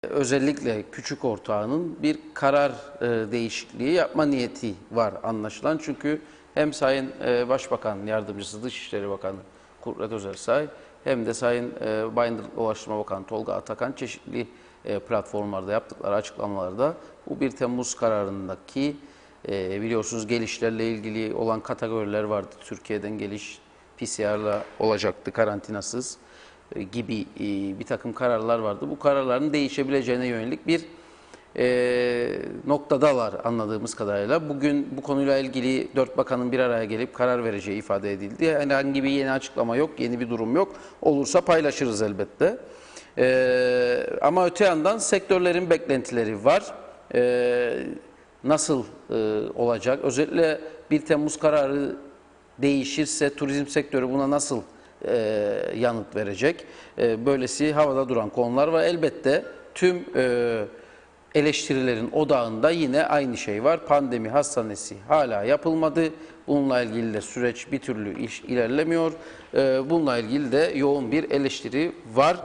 Özellikle küçük ortağının bir karar değişikliği yapma niyeti var anlaşılan. Çünkü hem Sayın Başbakan Yardımcısı Dışişleri Bakanı Kudret Özersay hem de Sayın Bayındırlık Ulaştırma Bakanı Tolga Atakan çeşitli platformlarda yaptıkları açıklamalarda bu 1 Temmuz kararındaki biliyorsunuz gelişlerle ilgili olan kategoriler vardı. Türkiye'den geliş PCR'la olacaktı, karantinasız gibi bir takım kararlar vardı. Bu kararların değişebileceğine yönelik bir noktadalar anladığımız kadarıyla. Bugün bu konuyla ilgili 4 bakanın bir araya gelip karar vereceği ifade edildi. Yani herhangi bir yeni açıklama yok, yeni bir durum yok. Olursa paylaşırız elbette. Ama öte yandan sektörlerin beklentileri var. Nasıl olacak? Özellikle 1 Temmuz kararı değişirse turizm sektörü buna nasıl yanıt verecek? Böylesi havada duran konular var. Elbette tüm eleştirilerin odağında yine aynı şey var. Pandemi hastanesi hala yapılmadı. Bununla ilgili de süreç bir türlü ilerlemiyor. Bununla ilgili de yoğun bir eleştiri var.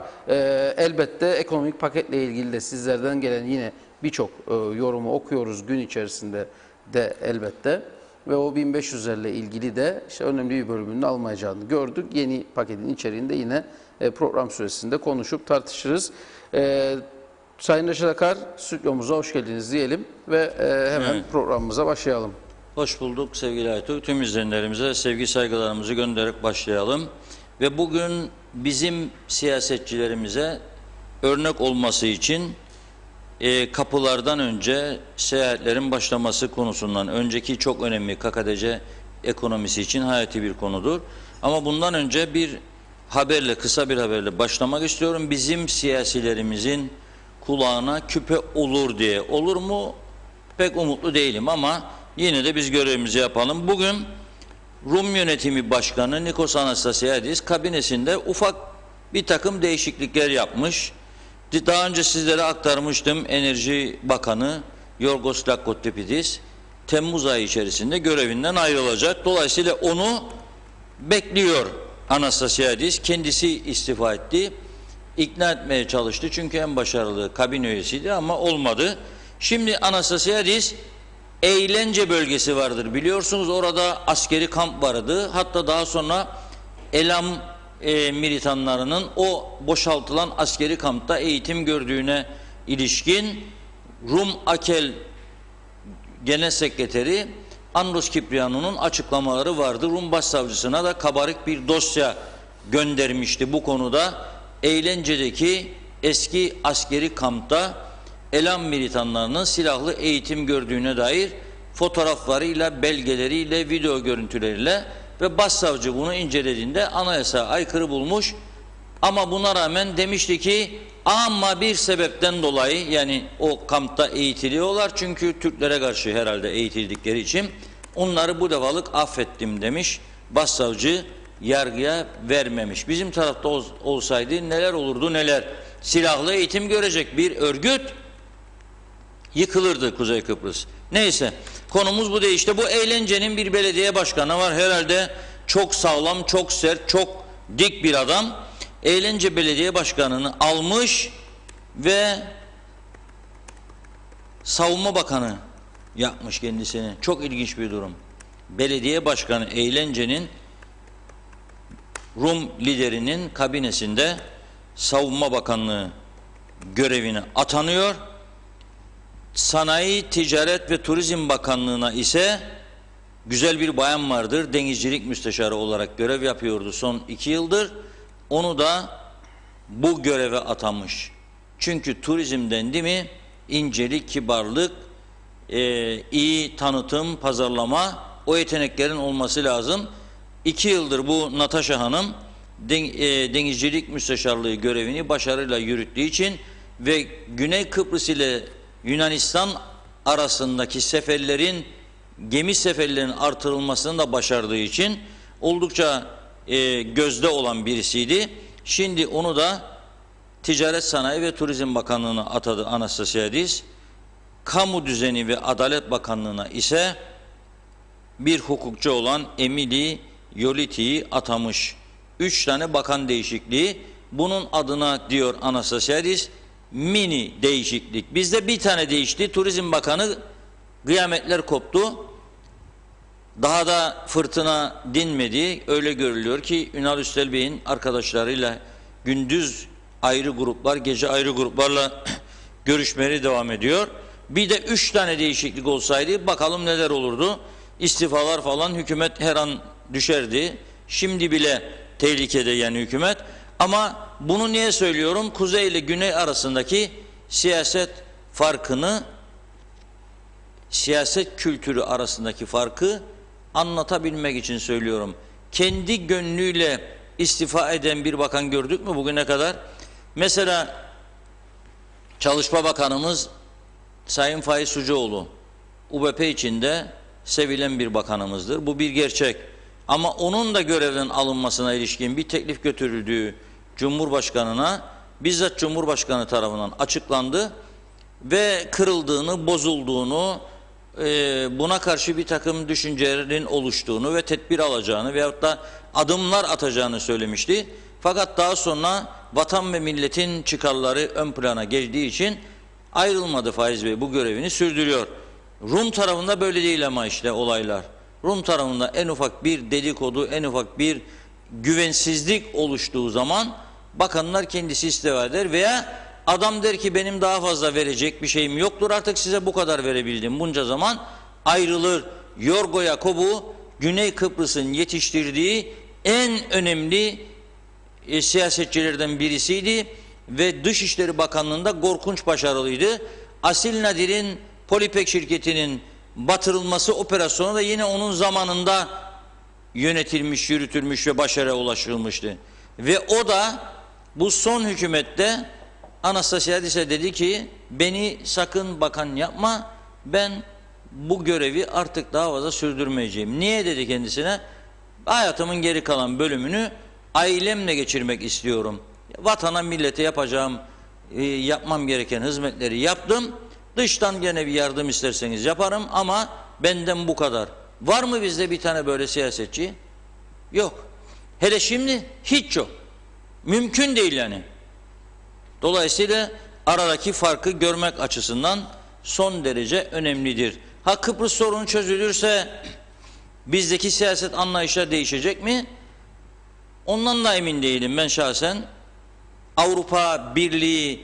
Elbette ekonomik paketle ilgili de sizlerden gelen yine birçok yorumu okuyoruz gün içerisinde de elbette. Ve o 1500'lerle ilgili de işte önemli bir bölümünün almayacağını gördük. Yeni paketin içeriğinde yine program süresinde konuşup tartışırız. Sayın Reşat Akar, stüdyomuza hoş geldiniz diyelim ve hemen programımıza başlayalım. Hoş bulduk sevgili Aytuk. Tüm izleyenlerimize sevgi saygılarımızı göndererek başlayalım. Ve bugün bizim siyasetçilerimize örnek olması için kapılardan önce seyahatlerin başlaması konusundan önceki çok önemli KKTC ekonomisi için hayati bir konudur. Ama bundan önce bir haberle, kısa bir haberle başlamak istiyorum. Bizim siyasilerimizin kulağına küpe olur diye. Olur mu? Pek umutlu değilim ama yine de biz görevimizi yapalım. Bugün Rum Yönetimi Başkanı Nikos Anastasiadis kabinesinde ufak bir takım değişiklikler yapmış. Daha önce sizlere aktarmıştım, Enerji Bakanı Yorgos Lakottipidis Temmuz ayı içerisinde görevinden ayrılacak. Dolayısıyla onu bekliyor Anastasiadis. Kendisi istifa etti. İkna etmeye çalıştı çünkü en başarılı kabine üyesiydi ama olmadı. Şimdi Anastasiadis eğlence bölgesi vardır biliyorsunuz, orada askeri kamp vardı. Hatta daha sonra Elam militanlarının o boşaltılan askeri kampta eğitim gördüğüne ilişkin Rum Akel Genel Sekreteri Andros Kiprianou'nun açıklamaları vardı. Rum Başsavcısına da kabarık bir dosya göndermişti bu konuda. Eğlencedeki eski askeri kampta Elam militanlarının silahlı eğitim gördüğüne dair fotoğraflarıyla, belgeleriyle, video görüntüleriyle ve başsavcı bunu incelediğinde anayasaya aykırı bulmuş. Ama buna rağmen demişti ki ama bir sebepten dolayı, yani o kampta eğitiliyorlar çünkü Türklere karşı herhalde eğitildikleri için onları bu defalık affettim demiş. Başsavcı yargıya vermemiş. Bizim tarafta olsaydı neler olurdu neler. Silahlı eğitim görecek bir örgüt yıkılırdı Kuzey Kıbrıs. Neyse, konumuz bu değil. İşte bu eğlencenin bir belediye başkanı var. Herhalde çok sağlam, çok sert, çok dik bir adam. Eğlence belediye başkanını almış ve savunma bakanı yapmış kendisini. Çok ilginç bir durum. Belediye başkanı eğlencenin Rum liderinin kabinesinde savunma bakanlığı görevine atanıyor. Sanayi, Ticaret ve Turizm Bakanlığı'na ise güzel bir bayan vardır. Denizcilik müsteşarı olarak görev yapıyordu son 2 yıldır. Onu da bu göreve atamış. Çünkü turizm dendi mi incelik, kibarlık, iyi tanıtım, pazarlama, o yeteneklerin olması lazım. 2 yıldır bu Natasha Hanım denizcilik müsteşarlığı görevini başarıyla yürüttüğü için ve Güney Kıbrıs ile Yunanistan arasındaki seferlerin, gemi seferlerinin artırılmasını da başardığı için oldukça gözde olan birisiydi. Şimdi onu da Ticaret, Sanayi ve Turizm Bakanlığı'na atadı Anastasiadis. Kamu Düzeni ve Adalet Bakanlığı'na ise bir hukukçu olan Emily Yoliti'yi atamış. 3 tane bakan değişikliği. Bunun adına diyor Anastasiadis mini değişiklik. Bizde bir tane değişti. Turizm Bakanı kıyametler koptu. Daha da fırtına dinmedi. Öyle görülüyor ki Ünal Üstel Bey'in arkadaşlarıyla gündüz ayrı gruplar, gece ayrı gruplarla görüşmeleri devam ediyor. Bir de 3 tane değişiklik olsaydı bakalım neler olurdu. İstifalar falan, hükümet her an düşerdi. Şimdi bile tehlikede yani hükümet. Ama bunu niye söylüyorum? Kuzey ile güney arasındaki siyaset farkını, siyaset kültürü arasındaki farkı anlatabilmek için söylüyorum. Kendi gönlüyle istifa eden bir bakan gördük mü bugüne kadar? Mesela Çalışma Bakanımız Sayın Faiz Sucuoğlu, UBP içinde sevilen bir bakanımızdır. Bu bir gerçek. Ama onun da görevden alınmasına ilişkin bir teklif götürüldüğü Cumhurbaşkanı'na bizzat Cumhurbaşkanı tarafından açıklandı ve kırıldığını, bozulduğunu, buna karşı bir takım düşüncelerin oluştuğunu ve tedbir alacağını veyahut da adımlar atacağını söylemişti. Fakat daha sonra vatan ve milletin çıkarları ön plana geldiği için ayrılmadı Faiz Bey, bu görevini sürdürüyor. Rum tarafında böyle değil ama işte olaylar. Rum tarafında en ufak bir dedikodu, en ufak bir güvensizlik oluştuğu zaman bakanlar kendisi istifa eder veya adam der ki benim daha fazla verecek bir şeyim yoktur, artık size bu kadar verebildim. Bunca zaman ayrılır. Yorgo Yakobu Güney Kıbrıs'ın yetiştirdiği en önemli siyasetçilerden birisiydi ve Dışişleri Bakanlığı'nda korkunç başarılıydı. Asil Nadir'in Polipek şirketinin batırılması operasyonu da yine onun zamanında yönetilmiş, yürütülmüş ve başarıya ulaşılmıştı. Ve o da bu son hükümette Anastasiadis'e dedi ki beni sakın bakan yapma, ben bu görevi artık daha fazla sürdürmeyeceğim. Niye dedi kendisine? Hayatımın geri kalan bölümünü ailemle geçirmek istiyorum. Vatana, millete yapacağım, yapmam gereken hizmetleri yaptım. Dıştan gene bir yardım isterseniz yaparım ama benden bu kadar. Var mı bizde bir tane böyle siyasetçi? Yok. Hele şimdi hiç yok. Mümkün değil yani. Dolayısıyla aradaki farkı görmek açısından son derece önemlidir. Ha, Kıbrıs sorunu çözülürse bizdeki siyaset anlayışlar değişecek mi? Ondan da emin değilim ben şahsen. Avrupa Birliği'nin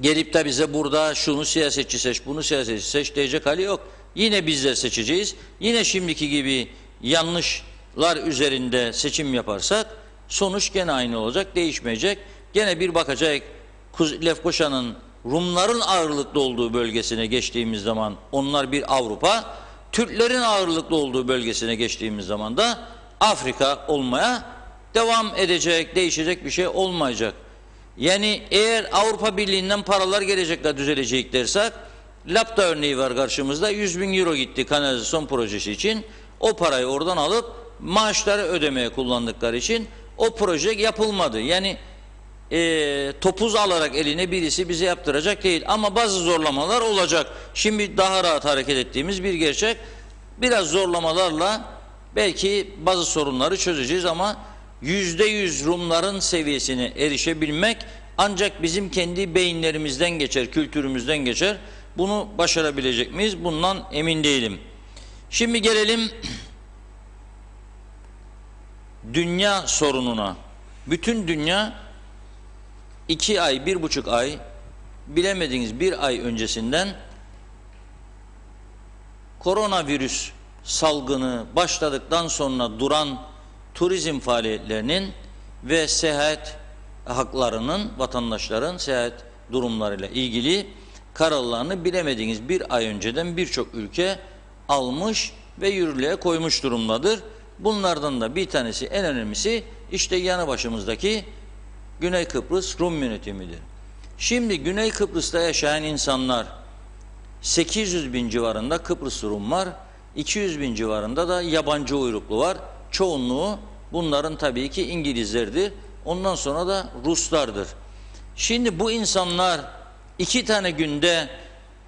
gelip de bize burada şunu siyasetçi seç, bunu siyasetçi seç diyecek hali yok. Yine bizler seçeceğiz. Yine şimdiki gibi yanlışlar üzerinde seçim yaparsak sonuç gene aynı olacak, değişmeyecek. Gene bir bakacak Lefkoşa'nın Rumların ağırlıklı olduğu bölgesine geçtiğimiz zaman onlar bir Avrupa, Türklerin ağırlıklı olduğu bölgesine geçtiğimiz zaman da Afrika olmaya devam edecek, değişecek bir şey olmayacak. Yani eğer Avrupa Birliği'nden paralar gelecek de düzelecek dersek, Lapta örneği var karşımızda, 100.000 euro gitti kanalizasyon projesi için. O parayı oradan alıp maaşları ödemeye kullandıkları için o proje yapılmadı. Yani topuz alarak eline birisi bize yaptıracak değil. Ama bazı zorlamalar olacak. Şimdi daha rahat hareket ettiğimiz bir gerçek. Biraz zorlamalarla belki bazı sorunları çözeceğiz ama %100 Rumların seviyesine erişebilmek ancak bizim kendi beyinlerimizden geçer, kültürümüzden geçer. Bunu başarabilecek miyiz? Bundan emin değilim. Şimdi gelelim dünya sorununa. Bütün dünya 2 ay, 1,5 ay, bilemediğiniz 1 ay öncesinden koronavirüs salgını başladıktan sonra duran turizm faaliyetlerinin ve seyahat haklarının, vatandaşların seyahat durumlarıyla ilgili kararlarını bilemediğiniz 1 ay önceden birçok ülke almış ve yürürlüğe koymuş durumdadır. Bunlardan da bir tanesi, en önemlisi işte yanı başımızdaki Güney Kıbrıs Rum yönetimidir. Şimdi Güney Kıbrıs'ta yaşayan insanlar 800 bin civarında Kıbrıs Rum var, 200 bin civarında da yabancı uyruklu var. Çoğunluğu bunların tabii ki İngilizlerdir. Ondan sonra da Ruslardır. Şimdi bu insanlar 2 tane günde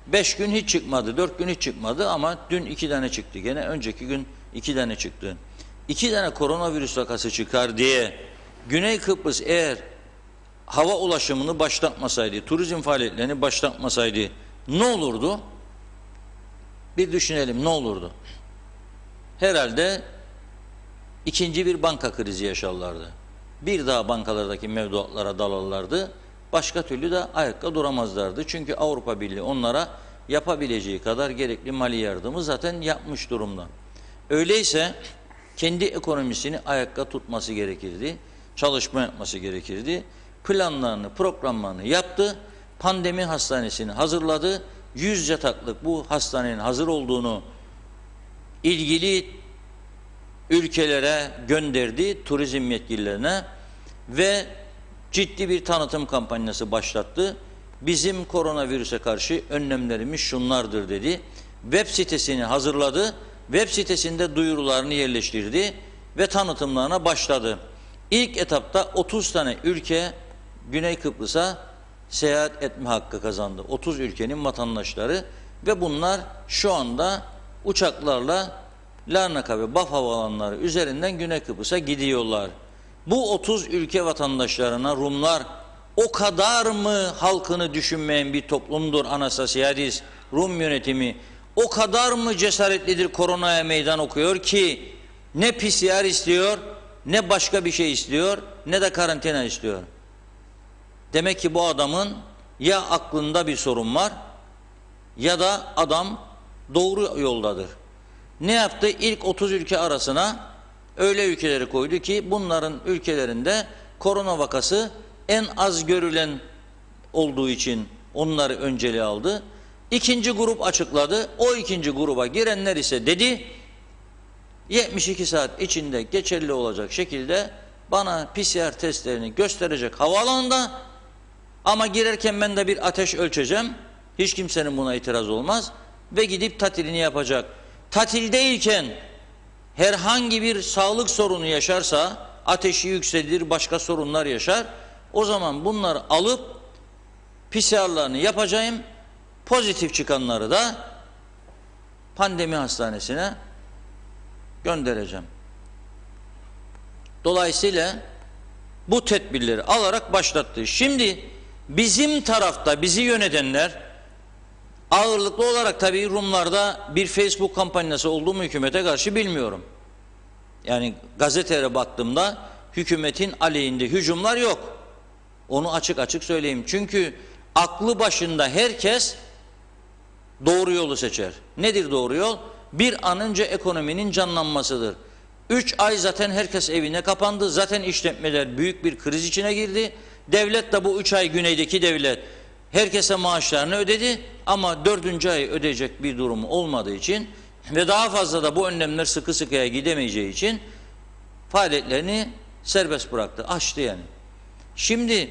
5 gün hiç çıkmadı, 4 gün hiç çıkmadı ama dün 2 tane çıktı. Gene önceki gün 2 tane çıktı. 2 tane koronavirüs vakası çıkar diye Güney Kıbrıs eğer hava ulaşımını başlatmasaydı, turizm faaliyetlerini başlatmasaydı ne olurdu? Bir düşünelim, ne olurdu? Herhalde ikinci bir banka krizi yaşarlardı. Bir daha bankalardaki mevduatlara dalarlardı. Başka türlü de ayakta duramazlardı. Çünkü Avrupa Birliği onlara yapabileceği kadar gerekli mali yardımı zaten yapmış durumda. Öyleyse kendi ekonomisini ayakta tutması gerekirdi. Çalışma yapması gerekirdi. Planlarını, programlarını yaptı. Pandemi hastanesini hazırladı. 100 yataklık bu hastanenin hazır olduğunu ilgili ülkelere gönderdi, turizm yetkililerine ve ciddi bir tanıtım kampanyası başlattı. Bizim koronavirüse karşı önlemlerimiz şunlardır dedi. Web sitesini hazırladı. Web sitesinde duyurularını yerleştirdi ve tanıtımlarına başladı. İlk etapta 30 tane ülke Güney Kıbrıs'a seyahat etme hakkı kazandı. 30 ülkenin vatandaşları ve bunlar şu anda uçaklarla Larnaca ve Baf havaalanları üzerinden Güney Kıbrıs'a gidiyorlar. Bu 30 ülke vatandaşlarına Rumlar o kadar mı halkını düşünmeyen bir toplumdur Anastasiadis, Rum yönetimi o kadar mı cesaretlidir koronaya meydan okuyor ki ne PCR istiyor, ne başka bir şey istiyor, ne de karantina istiyor. Demek ki bu adamın ya aklında bir sorun var ya da adam doğru yoldadır. Ne yaptı? İlk 30 ülke arasına öyle ülkeleri koydu ki bunların ülkelerinde korona vakası en az görülen olduğu için onları önceliğe aldı. İkinci grup açıkladı. O ikinci gruba girenler ise dedi 72 saat içinde geçerli olacak şekilde bana PCR testlerini gösterecek havaalanında ama girerken ben de bir ateş ölçeceğim. Hiç kimsenin buna itiraz olmaz ve gidip tatilini yapacak. Tatildeyken herhangi bir sağlık sorunu yaşarsa, ateşi yükselir, başka sorunlar yaşar. O zaman bunları alıp PCR'larını yapacağım. Pozitif çıkanları da pandemi hastanesine göndereceğim. Dolayısıyla bu tedbirleri alarak başlattı. Şimdi bizim tarafta bizi yönetenler ağırlıklı olarak tabii Rumlarda bir Facebook kampanyası oldu mu hükümete karşı bilmiyorum. Yani gazetelere baktığımda hükümetin aleyhinde hücumlar yok. Onu açık açık söyleyeyim. Çünkü aklı başında herkes doğru yolu seçer. Nedir doğru yol? Bir an önce ekonominin canlanmasıdır. 3 ay zaten herkes evine kapandı. Zaten işletmeler büyük bir kriz içine girdi. Devlet de bu 3 ay güneydeki devlet herkese maaşlarını ödedi ama 4. ay ödeyecek bir durumu olmadığı için ve daha fazla da bu önlemler sıkı sıkıya gidemeyeceği için faaliyetlerini serbest bıraktı. Açtı yani. Şimdi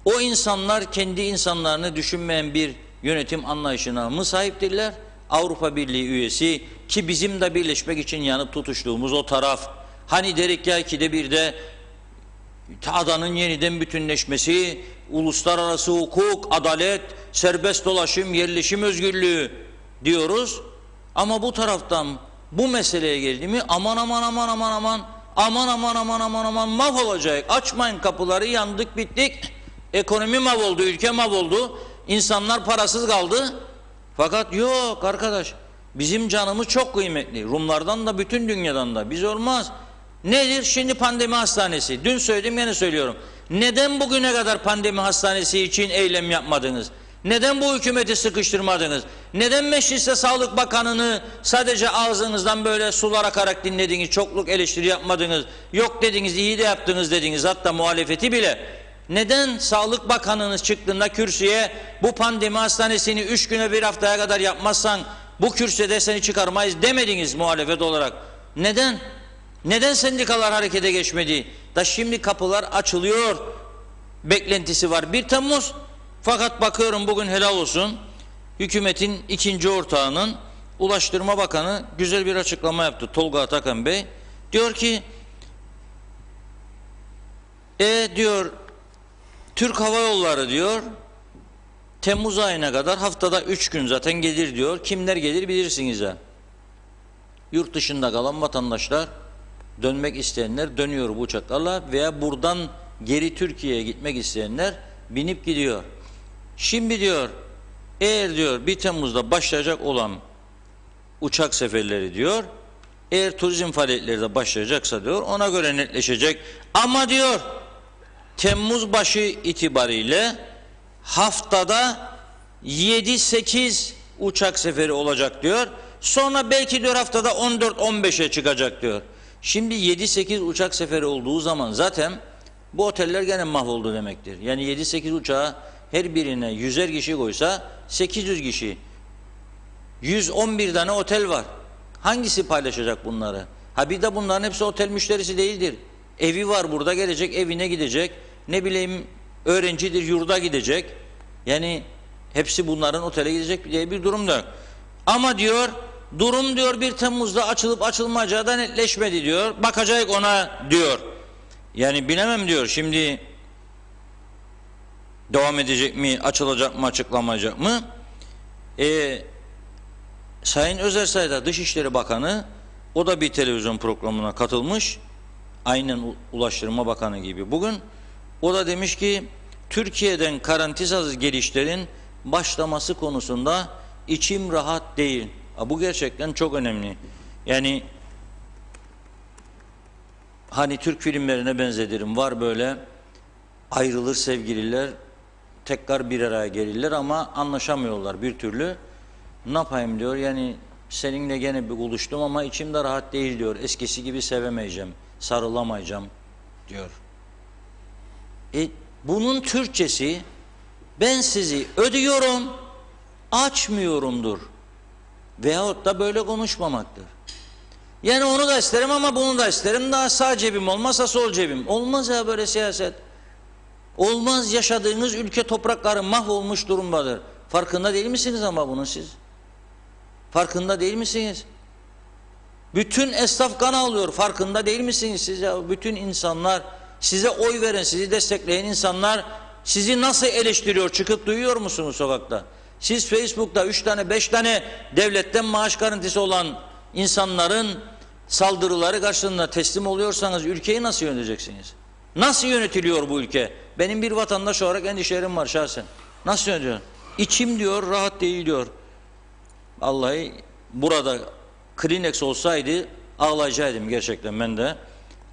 o insanlar kendi insanlarını düşünmeyen bir yönetim anlayışına mı sahiptirler? Avrupa Birliği üyesi ki bizim de birleşmek için yanıp tutuştuğumuz o taraf. Hani derik ya ikide bir de adanın yeniden bütünleşmesi, uluslararası hukuk, adalet, serbest dolaşım, yerleşim özgürlüğü diyoruz. Ama bu taraftan bu meseleye geldi mi aman mahvolacak. Açmayın kapıları, yandık bittik. Ekonomi mahvoldu, ülke mahvoldu. İnsanlar parasız kaldı. Fakat yok arkadaş, bizim canımız çok kıymetli. Rumlardan da bütün dünyadan da. Biz olmaz. Nedir? Şimdi pandemi hastanesi. Dün söyledim, yine söylüyorum. Neden bugüne kadar pandemi hastanesi için eylem yapmadınız? Neden bu hükümeti sıkıştırmadınız? Neden mecliste Sağlık Bakanı'nı sadece ağzınızdan böyle sular akarak dinlediniz, çokluk eleştiri yapmadınız, yok dediniz, iyi de yaptınız dediniz, hatta muhalefeti bile. Neden Sağlık Bakanınız çıktığında kürsüye bu pandemi hastanesini 3 güne bir haftaya kadar yapmazsan bu kürsüde seni çıkarmayız demediniz muhalefet olarak? Neden? Neden sendikalar harekete geçmedi? Da şimdi kapılar açılıyor. Beklentisi var 1 Temmuz. Fakat bakıyorum bugün helal olsun hükümetin ikinci ortağının Ulaştırma Bakanı güzel bir açıklama yaptı, Tolga Atakan Bey. Diyor ki diyor Türk Hava Yolları diyor Temmuz ayına kadar haftada 3 gün zaten gelir diyor. Kimler gelir bilirsiniz ya. Yurt dışında kalan vatandaşlar, dönmek isteyenler dönüyor bu uçaklarla veya buradan geri Türkiye'ye gitmek isteyenler binip gidiyor. Şimdi diyor, eğer diyor 1 Temmuz'da başlayacak olan uçak seferleri diyor, eğer turizm faaliyetleri de başlayacaksa diyor, ona göre netleşecek. Ama diyor, Temmuz başı itibariyle haftada 7-8 uçak seferi olacak diyor. Sonra belki diyor haftada 14-15'e çıkacak diyor. Şimdi 7-8 uçak seferi olduğu zaman zaten bu oteller gene mahvoldu demektir. Yani 7-8 uçağa her birine 100'er kişi koysa 800 kişi. 111 tane otel var. Hangisi paylaşacak bunları? Ha bir de bunların hepsi otel müşterisi değildir. Evi var burada, gelecek, evine gidecek. Ne bileyim, öğrencidir, yurda gidecek. Yani hepsi bunların otele gidecek diye bir durum da yok. Ama diyor, durum diyor 1 Temmuz'da açılıp açılmayacağı da netleşmedi diyor. Bakacak ona diyor. Yani bilemem diyor şimdi devam edecek mi, açılacak mı, açıklamayacak mı? Sayın Özersay da Dışişleri Bakanı, o da bir televizyon programına katılmış. Aynen Ulaştırma Bakanı gibi. Bugün o da demiş ki Türkiye'den karantinasız gelişlerin başlaması konusunda içim rahat değil. Bu gerçekten çok önemli. Yani hani Türk filmlerine benzedirim. Var böyle ayrılır sevgililer, tekrar bir araya gelirler ama anlaşamıyorlar bir türlü. Ne yapayım diyor, yani seninle gene bir buluştum ama içimde rahat değil diyor. Eskisi gibi sevemeyeceğim, sarılamayacağım diyor. Bunun Türkçesi ben sizi ödüyorum, açmıyorumdur. Veyahut da böyle konuşmamaktır. Yani onu da isterim ama bunu da isterim. Daha sağ cebim olmazsa sol cebim. Olmaz ya böyle siyaset. Olmaz, yaşadığınız ülke toprakları mahvolmuş durumdadır. Farkında değil misiniz ama bunun siz? Farkında değil misiniz? Bütün esnaf kan alıyor. Farkında değil misiniz siz ya? Bütün insanlar, size oy veren, sizi destekleyen insanlar sizi nasıl eleştiriyor? Çıkıp duyuyor musunuz sokakta? Siz Facebook'ta 3 tane 5 tane devletten maaş garantisi olan insanların saldırıları karşısında teslim oluyorsanız ülkeyi nasıl yöneteceksiniz? Nasıl yönetiliyor bu ülke? Benim bir vatandaş olarak endişelerim var şahsen. Nasıl yönetiyor? İçim diyor rahat değil diyor. Vallahi burada Kleenex olsaydı ağlayacaktım gerçekten ben de.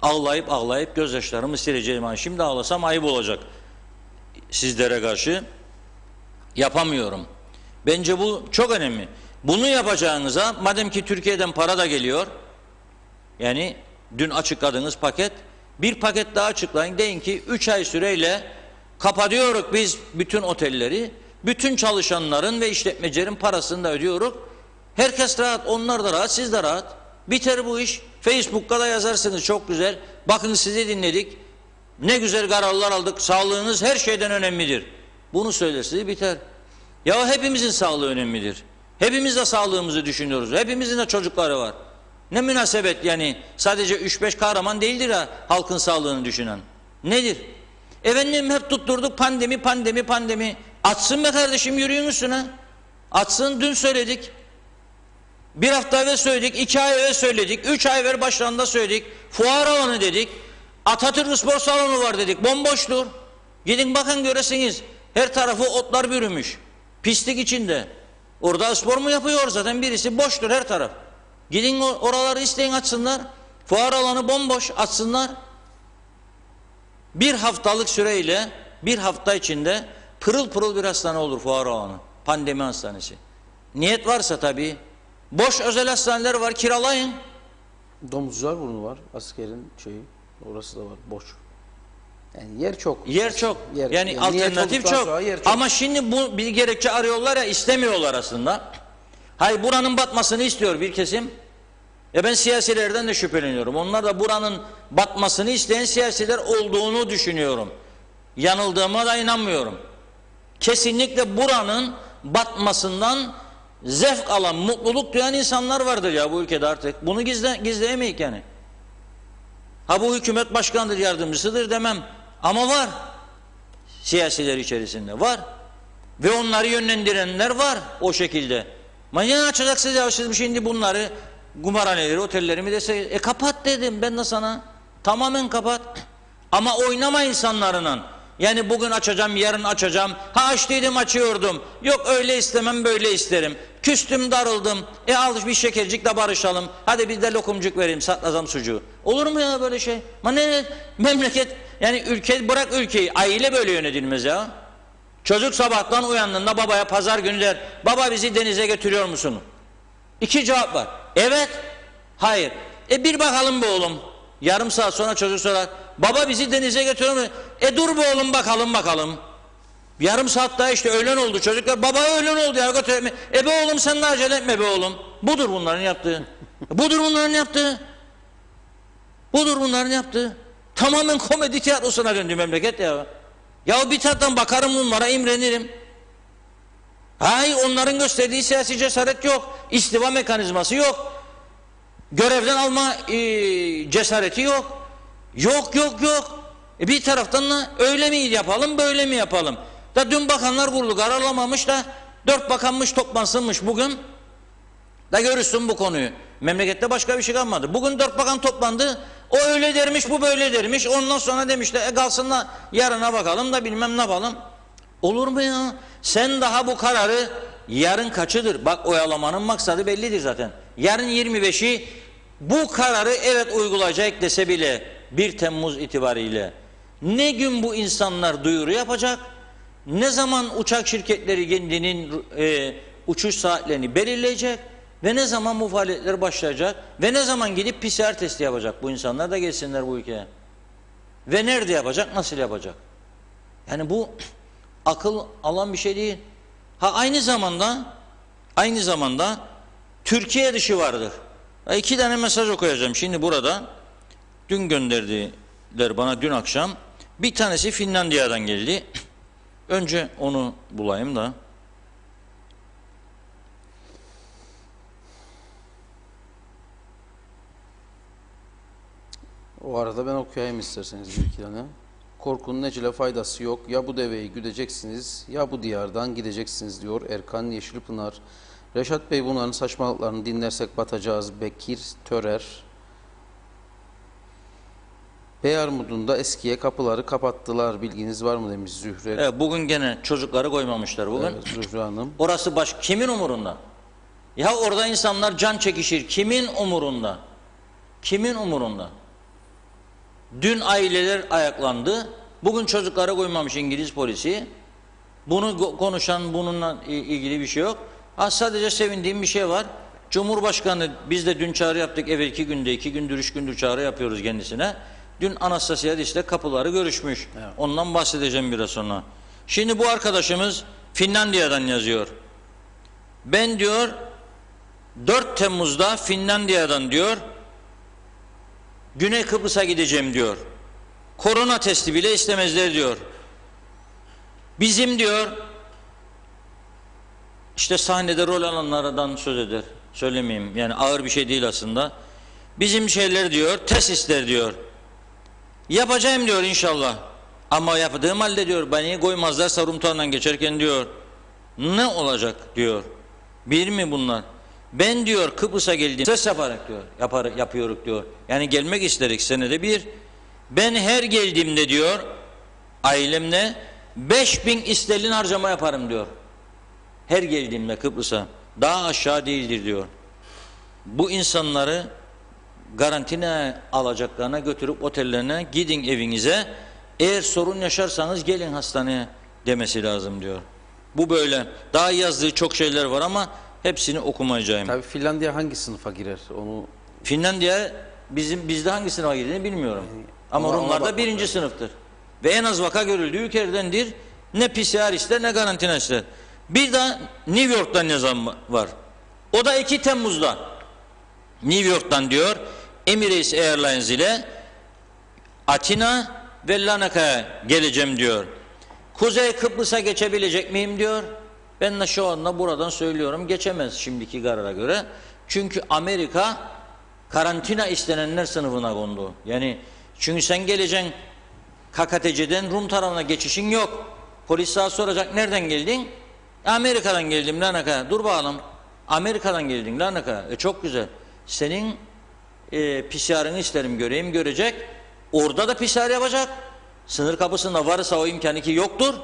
Ağlayıp ağlayıp gözyaşlarımı sileceğim. Yani şimdi ağlasam ayıp olacak sizlere karşı. Yapamıyorum. Bence bu çok önemli. Bunu yapacağınıza, madem ki Türkiye'den para da geliyor, yani dün açıkladığınız paket, bir paket daha açıklayın. Deyin ki 3 ay süreyle kapatıyoruz biz bütün otelleri, bütün çalışanların ve işletmecilerin parasını da ödüyoruz. Herkes rahat, onlar da rahat, siz de rahat. Biter bu iş. Facebook'ta da yazarsınız, çok güzel. Bakın sizi dinledik. Ne güzel kararlar aldık. Sağlığınız her şeyden önemlidir. Bunu söylersiniz, biter. Ya hepimizin sağlığı önemlidir. Hepimiz de sağlığımızı düşünüyoruz. Hepimizin de çocukları var. Ne münasebet yani, sadece 3-5 kahraman değildir ha halkın sağlığını düşünen. Nedir? Efendim hep tutturduk pandemi, pandemi, pandemi. Açsın be kardeşim, yürüyün üstüne. Açsın, dün söyledik. 1 hafta evvel söyledik, 2 ay evvel söyledik, 3 ay evvel başlarında söyledik. Fuar alanı dedik. Atatürk Spor Salonu var dedik, bomboştur. Gidin bakın göresiniz. Her tarafı otlar bürümüş. Pislik içinde. Orada spor mu yapıyor zaten, birisi boştur her taraf. Gidin oraları isteyin, açsınlar. Fuar alanı bomboş, açsınlar. 1 haftalık süreyle 1 hafta içinde pırıl pırıl bir hastane olur fuar alanı. Pandemi hastanesi. Niyet varsa tabii. Boş özel hastaneler var, kiralayın. Domuzcular burnu var, askerin şeyi. Orası da var, boş. Yani yer çok. Yer çok. Yani alternatif çok. Çok. Ama şimdi bu bir gerekçe arıyorlar ya, istemiyorlar aslında. Hayır, buranın batmasını istiyor bir kesim. Ben siyasilerden de şüpheleniyorum. Onlar da buranın batmasını isteyen siyasiler olduğunu düşünüyorum. Yanıldığıma da inanmıyorum. Kesinlikle buranın batmasından zevk alan, mutluluk duyan insanlar vardır ya bu ülkede artık. Bunu gizleyemeyiz yani. Ha bu hükümet başkanıdır, yardımcısıdır demem. Ama var. Siyasiler içerisinde var. Ve onları yönlendirenler var o şekilde. Manyak açacaksınız ya siz şimdi bunları, kumarhaneleri, otelleri mi dese, kapat dedim ben de sana. Tamamen kapat. Ama oynama insanlarla. Yani bugün açacağım, yarın açacağım. Ha açtıydım, açıyordum. Yok öyle istemem, böyle isterim. Küstüm, darıldım. Al bir şekercikle barışalım. Hadi bir de lokumcuk vereyim, saklasam sucuğu. Olur mu ya böyle şey? Ne memleket, yani ülke, bırak ülkeyi, aile böyle yönetilmez ya. Çocuk sabahtan uyandığında babaya pazar günü der, baba bizi denize götürüyor musun? 2 cevap var. Evet, hayır. Bir bakalım be oğlum. Yarım saat sonra çocuk sorar, baba bizi denize götürüyor mu? Dur be oğlum, bakalım. Yarım saat daha işte öğlen oldu, çocuklar baba öğlen oldu ya, götür. Be oğlum sen de acele etme be oğlum. Budur bunların yaptığı. Tamamen komedi tiyatrosuna döndü memleket ya. Ya bir taraftan bakarım bunlara, imrenirim. Onların gösterdiği siyasi cesaret yok. İstiva mekanizması yok. Görevden alma cesareti yok. Yok. Bir taraftan da öyle mi yapalım, böyle mi yapalım? Da dün bakanlar kurulu kararlamamış da 4 bakanmış toplansınmış bugün. Da görürsün bu konuyu. Memlekette başka bir şey kalmadı. Bugün 4 bakan toplandı. O öyle dermiş, bu böyle dermiş. Ondan sonra demişler kalsın da yarına bakalım da bilmem ne yapalım. Olur mu ya? Sen daha bu kararı, yarın kaçıdır? Bak, oyalamanın maksadı bellidir zaten. Yarın 25'i bu kararı evet uygulayacak dese bile 1 Temmuz itibariyle ne gün bu insanlar duyuru yapacak? Ne zaman uçak şirketleri kendinin uçuş saatlerini belirleyecek? Ve ne zaman bu faaliyetler başlayacak? Ve ne zaman gidip PCR testi yapacak? Bu insanlar da gelsinler bu ülkeye. Ve nerede yapacak? Nasıl yapacak? Yani bu akıl alan bir şey değil. Aynı zamanda Türkiye dışı vardır. 2 tane mesaj okuyacağım şimdi burada. Dün gönderdiler bana, dün akşam. Bir tanesi Finlandiya'dan geldi. Önce onu bulayım da. O arada ben okuyayım isterseniz bir iki tane. Korkunun ecele faydası yok. Ya bu deveyi güdeceksiniz ya bu diyardan gideceksiniz diyor Erkan Yeşilpınar. Reşat Bey, bunların saçmalıklarını dinlersek batacağız. Bekir Törer. Beyarmud'un eskiye kapıları kapattılar. Bilginiz var mı demiş Zühre. Evet, bugün gene çocukları koymamışlar bugün. Evet, Zühre Hanım. Orası kimin umurunda? Ya orada insanlar can çekişir. Kimin umurunda? Kimin umurunda? Dün aileler ayaklandı. Bugün çocuklara koymamış İngiliz polisi. Bunu konuşan, bununla ilgili bir şey yok. Sadece sevindiğim bir şey var. Cumhurbaşkanı, biz de dün çağrı yaptık. Evvelki günde 2 gündür 3 gündür çağrı yapıyoruz kendisine. Dün Anastasiadis'le kapıları görüşmüş. Evet. Ondan bahsedeceğim biraz sonra. Şimdi bu arkadaşımız Finlandiya'dan yazıyor. Ben diyor 4 Temmuz'da Finlandiya'dan diyor Güney Kıbrıs'a gideceğim diyor. Korona testi bile istemezler diyor. Bizim diyor işte sahnede rol alanlardan söz eder. Söylemeyeyim, yani ağır bir şey değil aslında. Bizim şeyler diyor, tesisler diyor. Yapacağım diyor inşallah. Ama yaptığım halde diyor beni koymazlarsa Rumtağ'dan geçerken diyor ne olacak diyor. Bir mi bunlar? Ben diyor Kıbrıs'a geldim ses yaparak diyor. Yapıyoruz diyor. Yani gelmek isterik senede bir. Ben her geldiğimde diyor ailemle 5.000 sterlin harcama yaparım diyor. Her geldiğimde Kıbrıs'a. Daha aşağı değildir diyor. Bu insanları karantina alacaklarına götürüp otellerine, gidin evinize, eğer sorun yaşarsanız gelin hastaneye demesi lazım diyor. Bu böyle. Daha yazdığı çok şeyler var ama hepsini okumayacağım. Tabii Finlandiya hangi sınıfa girer? Onu Finlandiya bizde hangi sınıfa girdiğini bilmiyorum. Ama Rumlarda 1. sınıftır. Ve en az vaka görüldüğü ülkelerdendir. Ne PCR ister ne karantina ister. Bir de New York'tan yazan var. O da 2 Temmuz'da. New York'tan diyor Emirates Airlines ile Atina ve Larnaka'ya geleceğim diyor. Kuzey Kıbrıs'a geçebilecek miyim diyor. Ben de şu anda buradan söylüyorum, geçemez şimdiki karara göre. Çünkü Amerika karantina istenenler sınıfına kondu. Yani çünkü sen geleceksin KKTC'den Rum tarafına geçişin yok. Polis sana soracak nereden geldin? Amerika'dan geldim Larnaka'ya. Dur bakalım. Amerika'dan geldin Larnaka'ya. Çok güzel. Senin PCR'ını isterim göreyim, görecek. Orada da PCR yapacak. Sınır kapısında varsa o imkanı ki yoktur.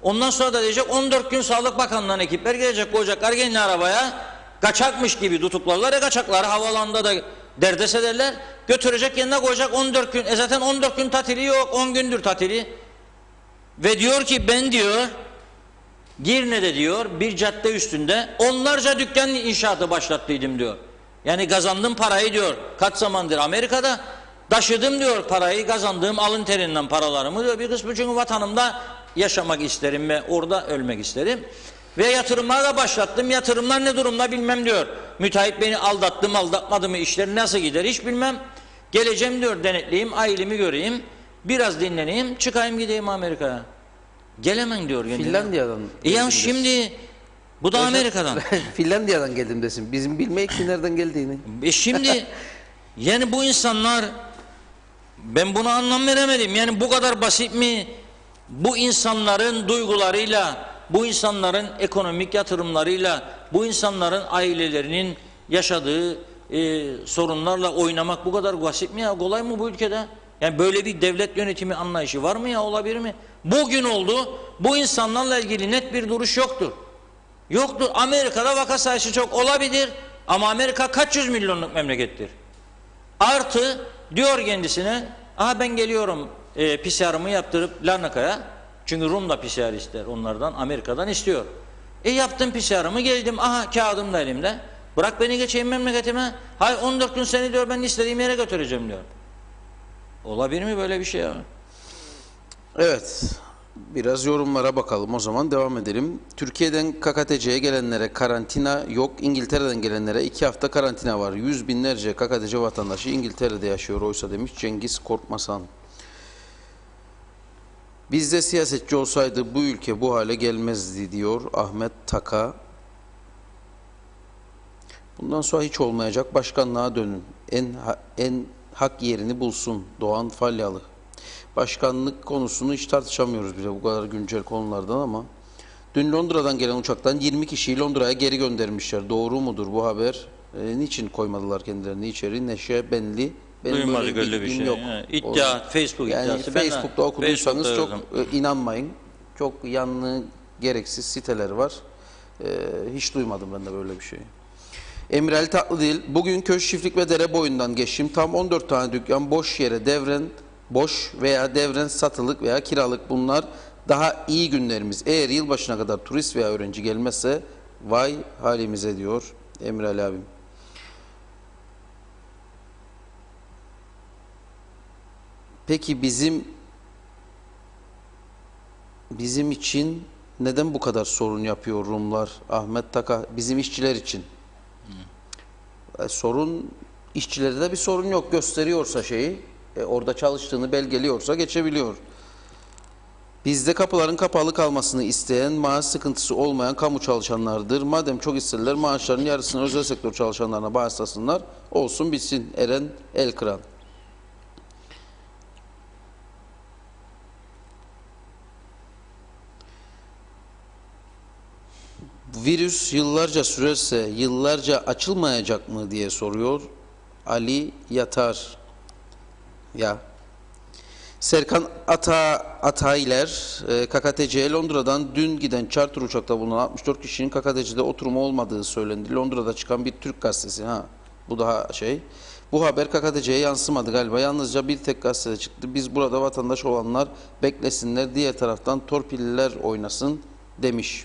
Ondan sonra da diyecek 14 gün Sağlık Bakanlığı'ndan ekipler gelecek, koyacaklar kendi arabaya, kaçakmış gibi tutuklarlar, kaçakları havalanda da derdest ederler, götürecek yanına koyacak 14 gün. Zaten 14 gün tatili yok, 10 gündür tatili. Ve diyor ki ben diyor Girne'de diyor bir cadde üstünde onlarca dükkan inşaatı başlattıydım diyor. Yani kazandım parayı diyor. Kaç zamandır Amerika'da taşıdım diyor parayı, kazandığım alın terinden paralarımı diyor. Bir kısmı çünkü vatanımda yaşamak isterim ve orada ölmek isterim. Ve yatırımlara da başlattım. Yatırımlar ne durumda bilmem diyor. Müteahhit beni aldattı mı aldatmadı mı, işler nasıl gider hiç bilmem. Geleceğim diyor, denetleyeyim, ailemi göreyim, biraz dinleneyim, çıkayım gideyim Amerika'ya. Gelemem diyor. Finlandiya'dan. Ya şimdi bu da Amerika'dan. Finlandiya'dan geldim desin. Bizim bilmeyik ki nereden geldiğini. Şimdi yani bu insanlar, ben buna anlam veremedim. Yani bu kadar basit mi? Bu insanların duygularıyla, bu insanların ekonomik yatırımlarıyla, bu insanların ailelerinin yaşadığı sorunlarla oynamak bu kadar basit mi ya? Kolay mı bu ülkede? Yani böyle bir devlet yönetimi anlayışı var mı ya? Olabilir mi? Bugün oldu. Bu insanlarla ilgili net bir duruş yoktur. Yoktur. Amerika'da vaka sayısı çok olabilir. Ama Amerika kaç yüz milyonluk memlekettir. Artı diyor kendisine, aha ben geliyorum PCR'ımı yaptırıp Larnaka'ya. Çünkü Rum da PCR ister onlardan, Amerika'dan istiyor. Yaptım PCR'ımı, geldim, aha kağıdım da elimde. Bırak beni geçeyim memleketime. Hayır 14 gün seni diyor ben istediğim yere götüreceğim diyor. Olabilir mi böyle bir şey ya? Evet. Biraz yorumlara bakalım. O zaman devam edelim. Türkiye'den KKTC'ye gelenlere karantina yok. İngiltere'den gelenlere 2 hafta karantina var. Yüz binlerce KKTC vatandaşı İngiltere'de yaşıyor oysa demiş Cengiz Korkmasan. Bizde siyasetçi olsaydı bu ülke bu hale gelmezdi diyor Ahmet Taka. Bundan sonra hiç olmayacak, başkanlığa dönün. En hak yerini bulsun Doğan Falyalı. Başkanlık konusunu hiç tartışamıyoruz bile bu kadar güncel konulardan ama dün Londra'dan gelen uçaktan 20 kişiyi Londra'ya geri göndermişler. Doğru mudur bu haber? Niçin koymadılar kendilerini içeri? Neşe Benli. Benim Duymadık öyle bir şey. Yok. İddia, Facebook yani iddiası. Facebook'ta okuduysanız Facebook'ta çok inanmayın. Çok yanlı, gereksiz siteler var. Hiç duymadım ben de böyle bir şeyi. Emrel Tatlıdil, bugün Köş, Çiftlik ve Dere boyundan geçtim. Tam 14 tane dükkan boş yere boş veya devren satılık veya kiralık, bunlar daha iyi günlerimiz. Eğer yılbaşına kadar turist veya öğrenci gelmezse vay halimize diyor Emrel abim. Peki bizim için neden bu kadar sorun yapıyor Rumlar? Ahmet Taka, bizim işçiler için. Sorun, işçilerde de bir sorun yok. Gösteriyorsa şeyi, orada çalıştığını belgeliyorsa geçebiliyor. Bizde kapıların kapalı kalmasını isteyen, maaş sıkıntısı olmayan kamu çalışanlardır. Madem çok isterler maaşlarının yarısını özel sektör çalışanlarına bağışlasınlar. Olsun bitsin. Eren Elkıran. Virüs yıllarca sürerse yıllarca açılmayacak mı diye soruyor Ali Yatar. Ya Serkan Atayler, KKTC'ye Londra'dan dün giden charter uçakta bulunan 64 kişinin KKTC'de oturumu olmadığı söylendi. Londra'da çıkan bir Türk gazetesi. Bu daha şey. Bu haber KKTC'ye yansımadı galiba. Yalnızca bir tek gazetede çıktı. Biz burada vatandaş olanlar beklesinler. Diğer taraftan torpilliler oynasın demiş.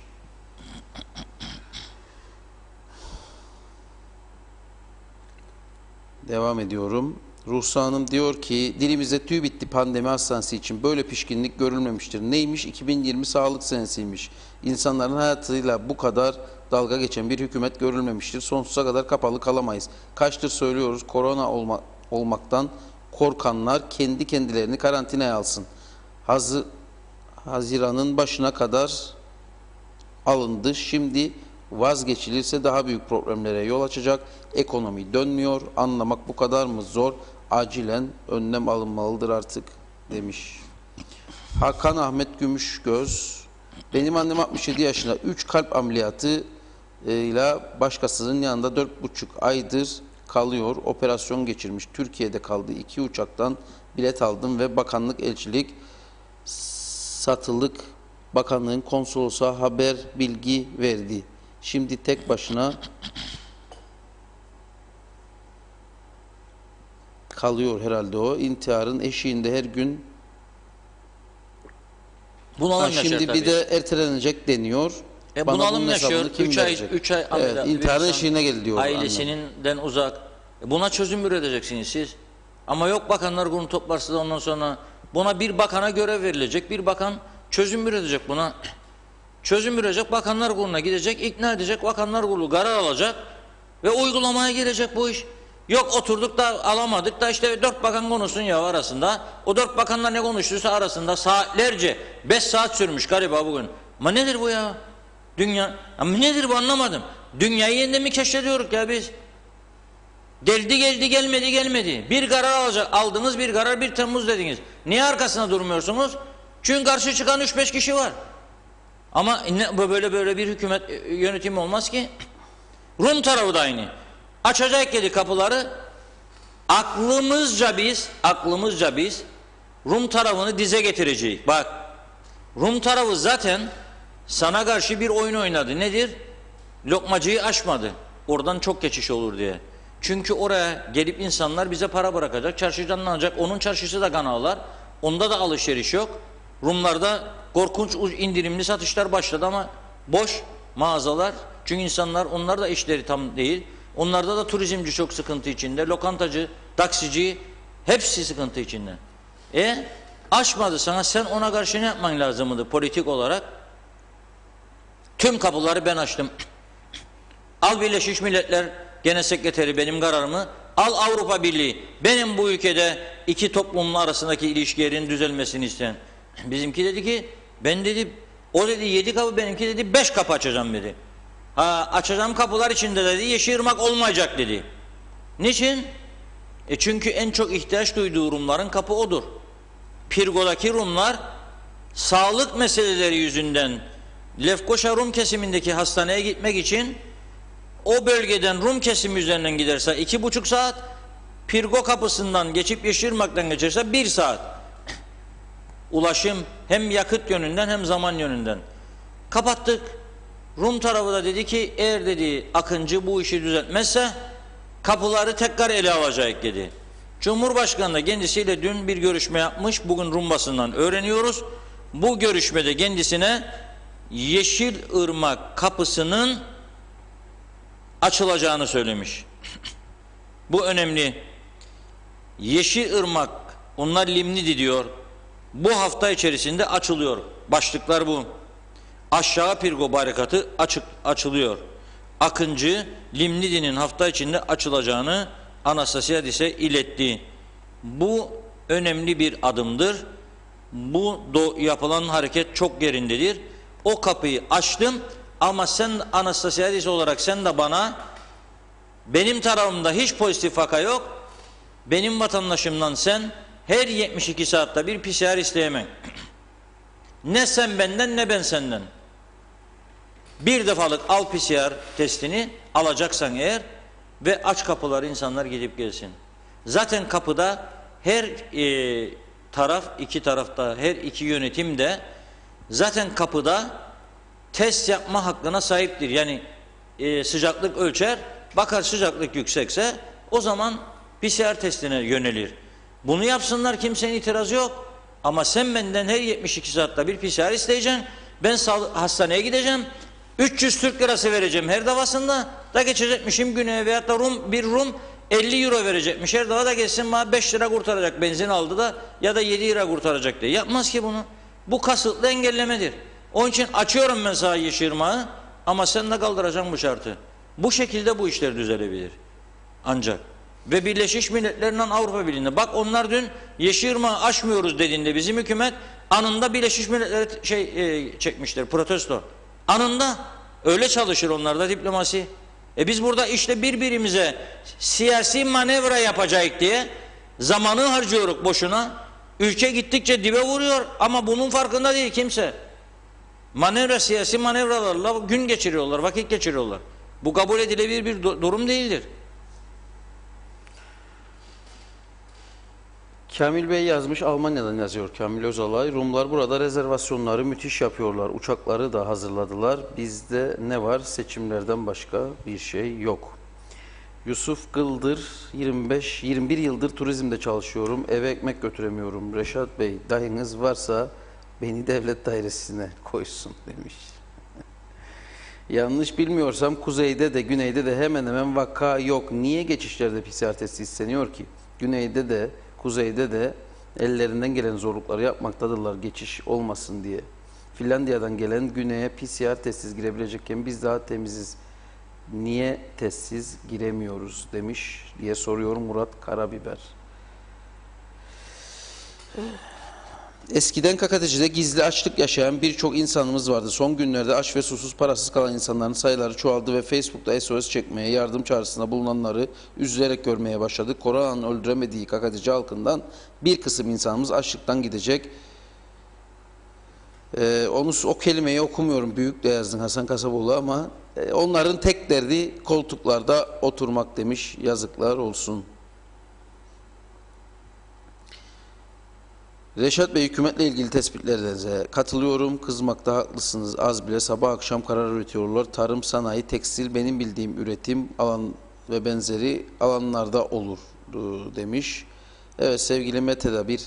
Devam ediyorum. Ruhsa Hanım diyor ki dilimizde tüy bitti, pandemi hastanesi için böyle pişkinlik görülmemiştir. Neymiş? 2020 sağlık senesiymiş. İnsanların hayatıyla bu kadar dalga geçen bir hükümet görülmemiştir. Sonsuza kadar kapalı kalamayız. Kaçtır söylüyoruz, korona olmaktan korkanlar kendi kendilerini karantinaya alsın. Haziran'ın başına kadar alındı. Şimdi vazgeçilirse daha büyük problemlere yol açacak. Ekonomi dönmüyor. Anlamak bu kadar mı zor? Acilen önlem alınmalıdır artık demiş. Hakan Ahmet Gümüşgöz. Benim annem 67 yaşında, 3 kalp ameliyatı ile başkasının yanında 4,5 aydır kalıyor. Operasyon geçirmiş. Türkiye'de kaldı. 2 uçaktan bilet aldım ve bakanlık, elçilik, satılık bakanlığın konsolosa haber bilgi verdi. Şimdi tek başına kalıyor herhalde o. İntiharın eşiğinde her gün. Bunalım yaşar Şimdi tabii. bir de ertelenecek deniyor. Bana Bunalım bunun hesabını yaşıyor. kim 3 ay, verecek? 3 ay Evet, intiharın eşiğine geldi diyor. ailesinden uzak. Buna çözüm üreteceksiniz siz. Ama yok, bakanlar kurulu toplarsınız, ondan sonra buna bir bakana görev verilecek. Bir bakan çözüm üretecek buna. Çözüm üretecek, bakanlar kuruluna gidecek, ikna edecek, bakanlar kurulu karar alacak ve uygulamaya girecek bu iş. Yok oturduk da alamadık da işte 4 bakan konuşsun ya arasında. O 4 bakanlar ne konuştuysa arasında saatlerce, 5 saat sürmüş galiba bugün. Ama nedir bu ya? Dünya, ama nedir bu, anlamadım. Dünyayı yeniden mi keşfediyoruz ya biz? Geldi gelmedi. Bir karar aldınız, bir karar 1 Temmuz dediniz. Niye arkasına durmuyorsunuz? Çünkü karşı çıkan 3-5 kişi var. Ama böyle bir hükümet yönetimi olmaz ki. Rum tarafı da aynı. Açacak dedi kapıları. Aklımızca biz Rum tarafını dize getireceğiz. Bak, Rum tarafı zaten sana karşı bir oyun oynadı. Nedir? Lokmacıyı aşmadı. Oradan çok geçiş olur diye. Çünkü oraya gelip insanlar bize para bırakacak, çarşı canlanacak. Onun çarşısı da kan ağlar. Onda da alışveriş yok. Rumlarda korkunç indirimli satışlar başladı ama boş mağazalar. Çünkü insanlar, onlar da işleri tam değil. Onlarda da turizmci çok sıkıntı içinde. Lokantacı, taksici hepsi sıkıntı içinde. Açmadı sana, sen ona karşı ne yapman lazımdı politik olarak? Tüm kapıları ben açtım. Al Birleşmiş Milletler Genel Sekreteri benim kararımı, al Avrupa Birliği benim bu ülkede iki toplumun arasındaki ilişkilerin düzelmesini isteyen. Bizimki dedi ki, ben dedi, o dedi 7 kapı, benimki dedi 5 kapı açacağım dedi. Açacağım kapılar içinde dedi Yeşilırmak olmayacak dedi. Niçin? Çünkü en çok ihtiyaç duyduğu Rumların kapı odur. Pirgo'daki Rumlar sağlık meseleleri yüzünden Lefkoşa Rum kesimindeki hastaneye gitmek için o bölgeden Rum kesimi üzerinden giderse 2,5 saat, Pirgo kapısından geçip Yeşilırmak'tan geçerse 1 saat. Ulaşım hem yakıt yönünden hem zaman yönünden. Kapattık. Rum tarafı da dedi ki, eğer dedi Akıncı bu işi düzeltmezse kapıları tekrar ele alacak dedi. Cumhurbaşkanı da kendisiyle dün bir görüşme yapmış. Bugün Rum basından öğreniyoruz. Bu görüşmede kendisine Yeşilırmak kapısının açılacağını söylemiş. Bu önemli. Yeşilırmak, onlar Limnidi diyor. Bu hafta içerisinde açılıyor. Başlıklar bu. Aşağı Pirgo barikatı açılıyor. Akıncı, Limnidi'nin hafta içinde açılacağını Anastasiadis'e iletti. Bu önemli bir adımdır. Bu yapılan hareket çok yerindedir. O kapıyı açtım ama sen Anastasiadis olarak sen de bana, benim tarafımda hiç pozitif vaka yok. Benim vatandaşımdan sen her 72 saatte bir PCR isteyemem. Ne sen benden ne ben senden. Bir defalık al PCR testini alacaksan eğer ve aç kapıları, insanlar gidip gelsin. Zaten kapıda her iki tarafta, her iki yönetim de zaten kapıda test yapma hakkına sahiptir. Yani sıcaklık ölçer, bakar sıcaklık yüksekse o zaman PCR testine yönelir. Bunu yapsınlar, kimsenin itirazı yok. Ama sen benden her 72 saatte bir PCR isteyeceksin. Ben hastaneye gideceğim. 300 Türk lirası vereceğim her defasında. Da geçecekmişim güneye, veyahut da bir Rum 50 euro verecekmiş. Her defa da geçsin bana 5 lira kurtaracak, benzin aldı da ya da 7 lira kurtaracak diye. Yapmaz ki bunu. Bu kasıtlı engellemedir. Onun için açıyorum ben sana Yeşilırmak'ı ama sen de kaldıracaksın bu şartı. Bu şekilde bu işler düzelebilir. Ancak. Ve Birleşmiş Milletler'den Avrupa Birliği'nde. Bak onlar dün Yeşilırmak'ı aşmıyoruz dediğinde bizim hükümet anında Birleşmiş Milletler'e çekmişler, protesto. Anında. Öyle çalışır onlarda diplomasi. Biz burada işte birbirimize siyasi manevra yapacağız diye zamanı harcıyoruz boşuna. Ülke gittikçe dibe vuruyor ama bunun farkında değil kimse. Siyasi manevralarla gün geçiriyorlar, vakit geçiriyorlar. Bu kabul edilebilir bir durum değildir. Kamil Bey yazmış, Almanya'dan yazıyor Kamil Özalay. Rumlar burada rezervasyonları müthiş yapıyorlar. Uçakları da hazırladılar. Bizde ne var? Seçimlerden başka bir şey yok. Yusuf Gıldır, 21 yıldır turizmde çalışıyorum. Eve ekmek götüremiyorum. Reşat Bey, dayınız varsa beni devlet dairesine koysun demiş. Yanlış bilmiyorsam kuzeyde de güneyde de hemen hemen vaka yok. Niye geçişlerde PCR testi isteniyor ki? Güneyde de kuzeyde de ellerinden gelen zorlukları yapmaktadırlar geçiş olmasın diye. Finlandiya'dan gelen güneye PCR testsiz girebilecekken biz daha temiziz. Niye testsiz giremiyoruz demiş diye soruyor Murat Karabiber. Eskiden KKTC'de gizli açlık yaşayan birçok insanımız vardı. Son günlerde aç ve susuz parasız kalan insanların sayıları çoğaldı ve Facebook'ta SOS çekmeye, yardım çağrısında bulunanları üzülerek görmeye başladık. Koronanın öldüremediği KKTC halkından bir kısım insanımız açlıktan gidecek. O kelimeyi okumuyorum. Büyük de yazdın Hasan Kasaboğlu ama onların tek derdi koltuklarda oturmak demiş. Yazıklar olsun. Reşat Bey, hükümetle ilgili tespitlerinize katılıyorum. Kızmakta haklısınız. Az bile sabah akşam karar üretiyorlar. Tarım, sanayi, tekstil benim bildiğim üretim alan ve benzeri alanlarda olur demiş. Evet, sevgili Mete de bir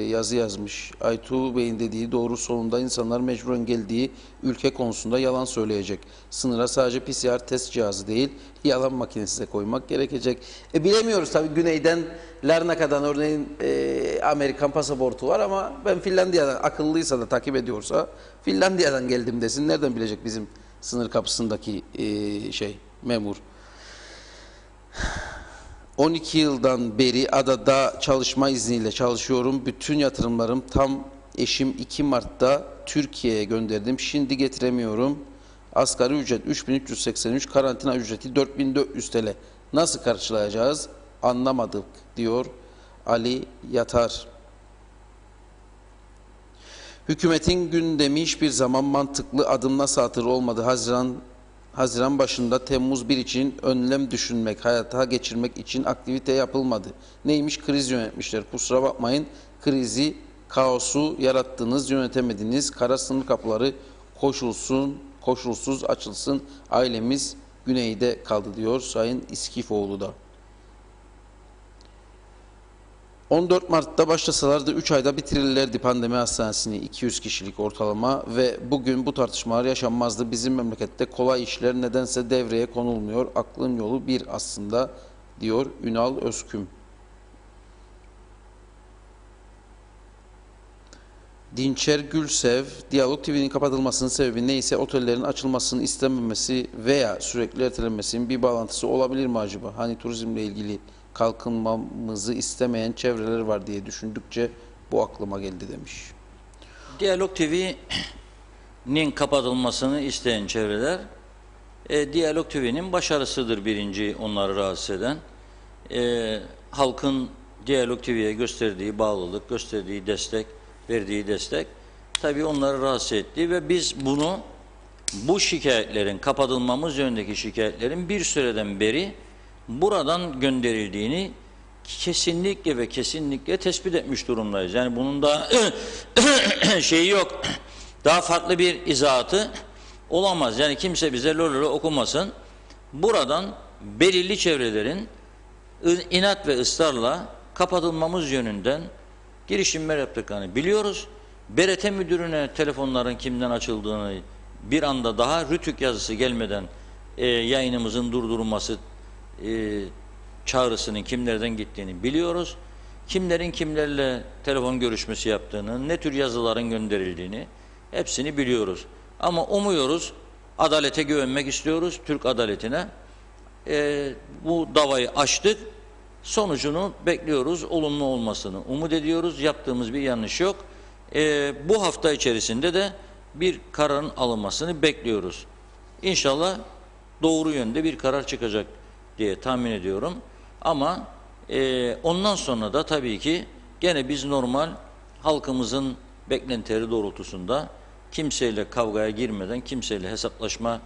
yazı yazmış. Aytuğ Bey'in dediği doğru, sonunda insanlar mecburen geldiği ülke konusunda yalan söyleyecek. Sınıra sadece PCR test cihazı değil, yalan makinesi de koymak gerekecek. Bilemiyoruz tabii, güneyden Larnaka'dan örneğin Amerikan pasaportu var ama ben Finlandiya'dan, akıllıysa da takip ediyorsa Finlandiya'dan geldim desin. Nereden bilecek bizim sınır kapısındaki memur? 12 yıldan beri adada çalışma izniyle çalışıyorum. Bütün yatırımlarım tam eşim 2 Mart'ta Türkiye'ye gönderdim. Şimdi getiremiyorum. Asgari ücret 3383, karantina ücreti 4400 TL. Nasıl karşılayacağız? Anlamadık diyor Ali Yatar. Hükümetin gündemi hiçbir zaman mantıklı adım nasıl atır olmadı. Haziran başında Temmuz 1 için önlem düşünmek, hayata geçirmek için aktivite yapılmadı. Neymiş? Kriz yönetmişler. Kusura bakmayın, krizi, kaosu yarattınız, yönetemediniz. Kara sınır kapıları koşulsuz açılsın. Ailemiz güneyde kaldı diyor Sayın İskifoğlu da. 14 Mart'ta başlasalardı 3 ayda bitirirlerdi pandemi hastanesini, 200 kişilik ortalama ve bugün bu tartışmalar yaşanmazdı. Bizim memlekette kolay işler nedense devreye konulmuyor. Aklın yolu bir aslında diyor Ünal Özküm. Dinçer Gülsev, Diyalog TV'nin kapatılmasının sebebi neyse otellerin açılmasının istenmemesi veya sürekli ertelenmesinin bir bağlantısı olabilir mi acaba? Hani turizmle ilgili kalkınmamızı istemeyen çevreler var diye düşündükçe bu aklıma geldi demiş. Diyalog TV'nin kapatılmasını isteyen çevreler, Diyalog TV'nin başarısıdır birinci onları rahatsız eden. Halkın Diyalog TV'ye gösterdiği bağlılık, gösterdiği destek, verdiği destek tabii onları rahatsız etti ve biz bu şikayetlerin, kapatılmamız yönündeki şikayetlerin bir süreden beri buradan gönderildiğini kesinlikle tespit etmiş durumdayız. Yani bunun da şeyi yok. Daha farklı bir izahatı olamaz. Yani kimse bize lololo okumasın. Buradan belirli çevrelerin inat ve ısrarla kapatılmamız yönünden girişimler yaptıklarını biliyoruz. BRT müdürüne telefonların kimden açıldığını bir anda daha rütük yazısı gelmeden yayınımızın durdurulması çağrısının kimlerden gittiğini biliyoruz. Kimlerin kimlerle telefon görüşmesi yaptığını, ne tür yazıların gönderildiğini hepsini biliyoruz. Ama umuyoruz, adalete güvenmek istiyoruz, Türk adaletine. Bu davayı açtık, sonucunu bekliyoruz, olumlu olmasını umut ediyoruz. Yaptığımız bir yanlış yok. Bu hafta içerisinde de bir kararın alınmasını bekliyoruz. İnşallah doğru yönde bir karar çıkacak diye tahmin ediyorum. Ama ondan sonra da tabii ki gene biz normal halkımızın beklentileri doğrultusunda kimseyle kavgaya girmeden, kimseyle hesaplaşma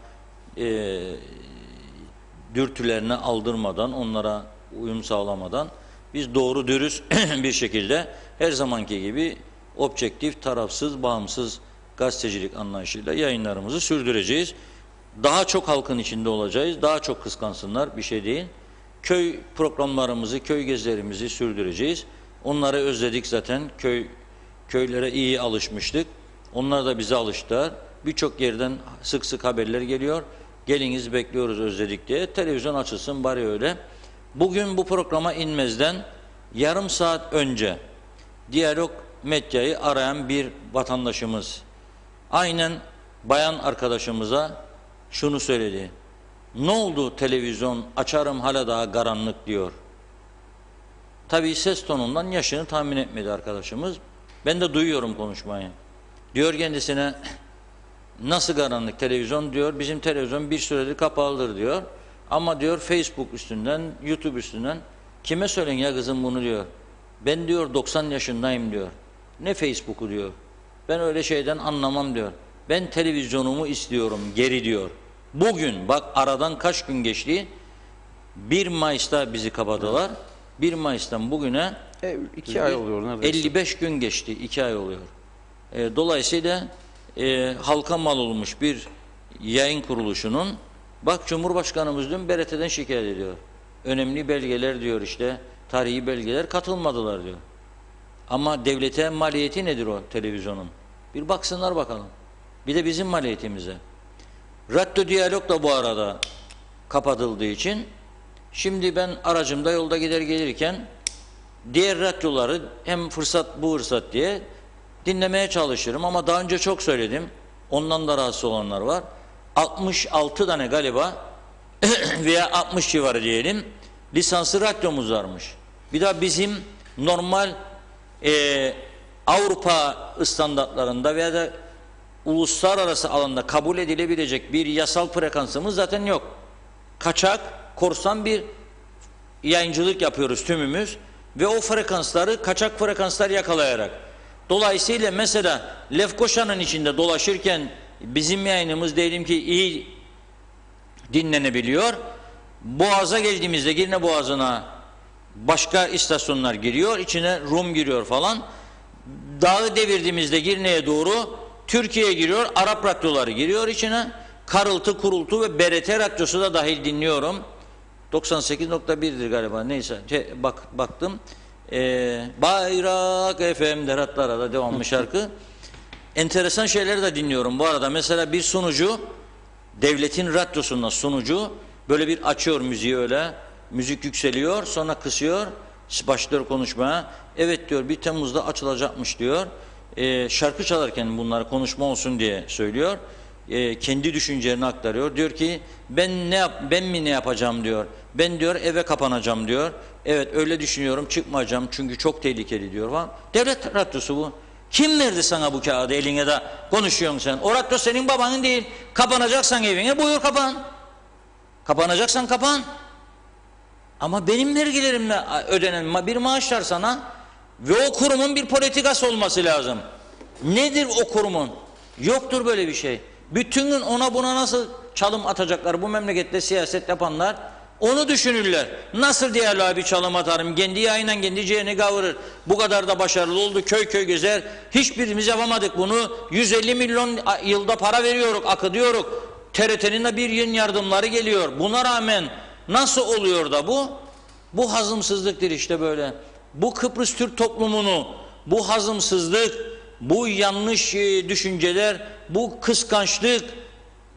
dürtülerine aldırmadan, onlara uyum sağlamadan Biz doğru dürüst bir şekilde her zamanki gibi objektif, tarafsız, bağımsız gazetecilik anlayışıyla yayınlarımızı sürdüreceğiz. Daha çok halkın içinde olacağız. Daha çok kıskansınlar, bir şey değil. Köy programlarımızı, köy gezilerimizi sürdüreceğiz. Onları özledik zaten. Köylere iyi alışmıştık. Onlar da bize alıştılar. Birçok yerden sık sık haberler geliyor. Geliniz, bekliyoruz, özledik diye. Televizyon açılsın bari öyle. Bugün bu programa inmezden yarım saat önce Diyalog Medya'yı arayan bir vatandaşımız aynen bayan arkadaşımıza şunu söyledi. Ne oldu televizyon, açarım hala daha karanlık diyor. Tabii ses tonundan yaşını tahmin etmedi arkadaşımız. Ben de duyuyorum konuşmayı. Diyor kendisine, nasıl karanlık televizyon diyor, bizim televizyon bir süredir kapalıdır diyor. Ama diyor Facebook üstünden, YouTube üstünden, kime söylen ya kızım bunu diyor. Ben diyor 90 yaşındayım diyor. Ne Facebook'u diyor. Ben öyle şeyden anlamam diyor. Ben televizyonumu istiyorum geri diyor. Bugün bak aradan kaç gün geçti. 1 Mayıs'ta bizi kapadılar. 1 Mayıs'tan bugüne 2 ay oluyor neredeyse. 55 gün geçti. 2 ay oluyor. Dolayısıyla halka mal olmuş bir yayın kuruluşunun bak Cumhurbaşkanımız dün BRT'den şikayet ediyor. Önemli belgeler diyor işte tarihi belgeler katılmadılar diyor. Ama devlete maliyeti nedir o televizyonun? Bir baksınlar bakalım. Bir de bizim maliyetimize. Radyo Diyalog da bu arada kapatıldığı için şimdi ben aracımda yolda gider gelirken diğer radyoları hem fırsat bu fırsat diye dinlemeye çalışırım ama daha önce çok söyledim. Ondan da rahatsız olanlar var. 66 tane galiba veya 60 civarı diyelim lisanslı radyomuz varmış. Bir daha bizim normal Avrupa standartlarında veya da uluslararası alanda kabul edilebilecek bir yasal frekansımız zaten yok. Kaçak, korsan bir yayıncılık yapıyoruz tümümüz ve o frekansları kaçak frekanslar yakalayarak. Dolayısıyla mesela Lefkoşa'nın içinde dolaşırken bizim yayınımız diyelim ki iyi dinlenebiliyor. Boğaz'a geldiğimizde Girne Boğazı'na başka istasyonlar giriyor, içine Rum giriyor falan. Dağı devirdiğimizde Girne'ye doğru Türkiye'ye giriyor, Arap radyoları giriyor içine. Karıltı, Kurultu ve BRT radyosu da dahil dinliyorum. 98.1'dir galiba neyse baktım. Bayrak FM'de hatta da devamlı şarkı. Enteresan şeyleri de dinliyorum bu arada. Mesela bir sunucu, devletin radyosunda sunucu böyle bir açıyor müziği öyle. Müzik yükseliyor, sonra kısıyor, başlıyor konuşmaya. Evet diyor 1 Temmuz'da açılacakmış diyor. Şarkı çalarken bunları konuşma olsun diye söylüyor. Kendi düşüncelerini aktarıyor. Diyor ki ben mi ne yapacağım diyor. Ben diyor eve kapanacağım diyor. Evet öyle düşünüyorum çıkmayacağım çünkü çok tehlikeli diyor falan. Devlet radyosu bu. Kim verdi sana bu kağıdı eline de konuşuyorsun sen? O radyo senin babanın değil. Kapanacaksan evine buyur kapan. Kapanacaksan kapan. Ama benim vergilerimle ödenen bir maaşlar sana ve o kurumun bir politikası olması lazım. Nedir o kurumun? Yoktur böyle bir şey. Bütün gün ona buna nasıl çalım atacaklar bu memlekette siyaset yapanlar onu düşünürler. Nasıl diyarlar bir çalım atarım kendi yayından kendi ciğerini kavurur. Bu kadar da başarılı oldu köy köy gezer. Hiçbirimiz yapamadık bunu. 150 milyon yılda para veriyoruz akıtıyoruz. TRT'nin de bir yıl yardımları geliyor. Buna rağmen nasıl oluyor da bu? Bu hazımsızlıktır işte böyle. Bu Kıbrıs Türk toplumunu, bu hazımsızlık, bu yanlış düşünceler, bu kıskançlık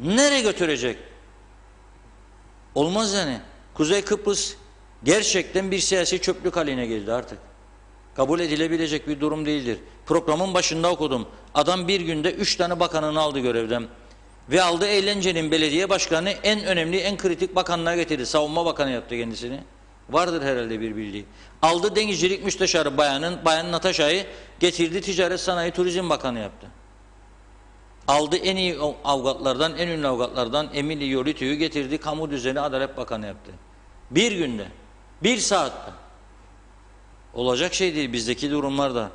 nereye götürecek? Olmaz yani. Kuzey Kıbrıs gerçekten bir siyasi çöplük haline geldi artık. Kabul edilebilecek bir durum değildir. Programın başında okudum. Adam bir günde 3 tane bakanını aldı görevden. Ve aldı eğlencenin belediye başkanı en önemli, en kritik bakanlığa getirdi. Savunma Bakanı yaptı kendisini. Vardır herhalde bir bildiği. Aldı Denizcilik Müsteşarı Bayan Natasha'yı getirdi Ticaret Sanayi Turizm Bakanı yaptı. Aldı en iyi avukatlardan, en ünlü avukatlardan Emili Yolitu'yu getirdi Kamu Düzeni Adalet Bakanı yaptı. Bir günde, 1 saatte. Olacak şey değil bizdeki durumlarda.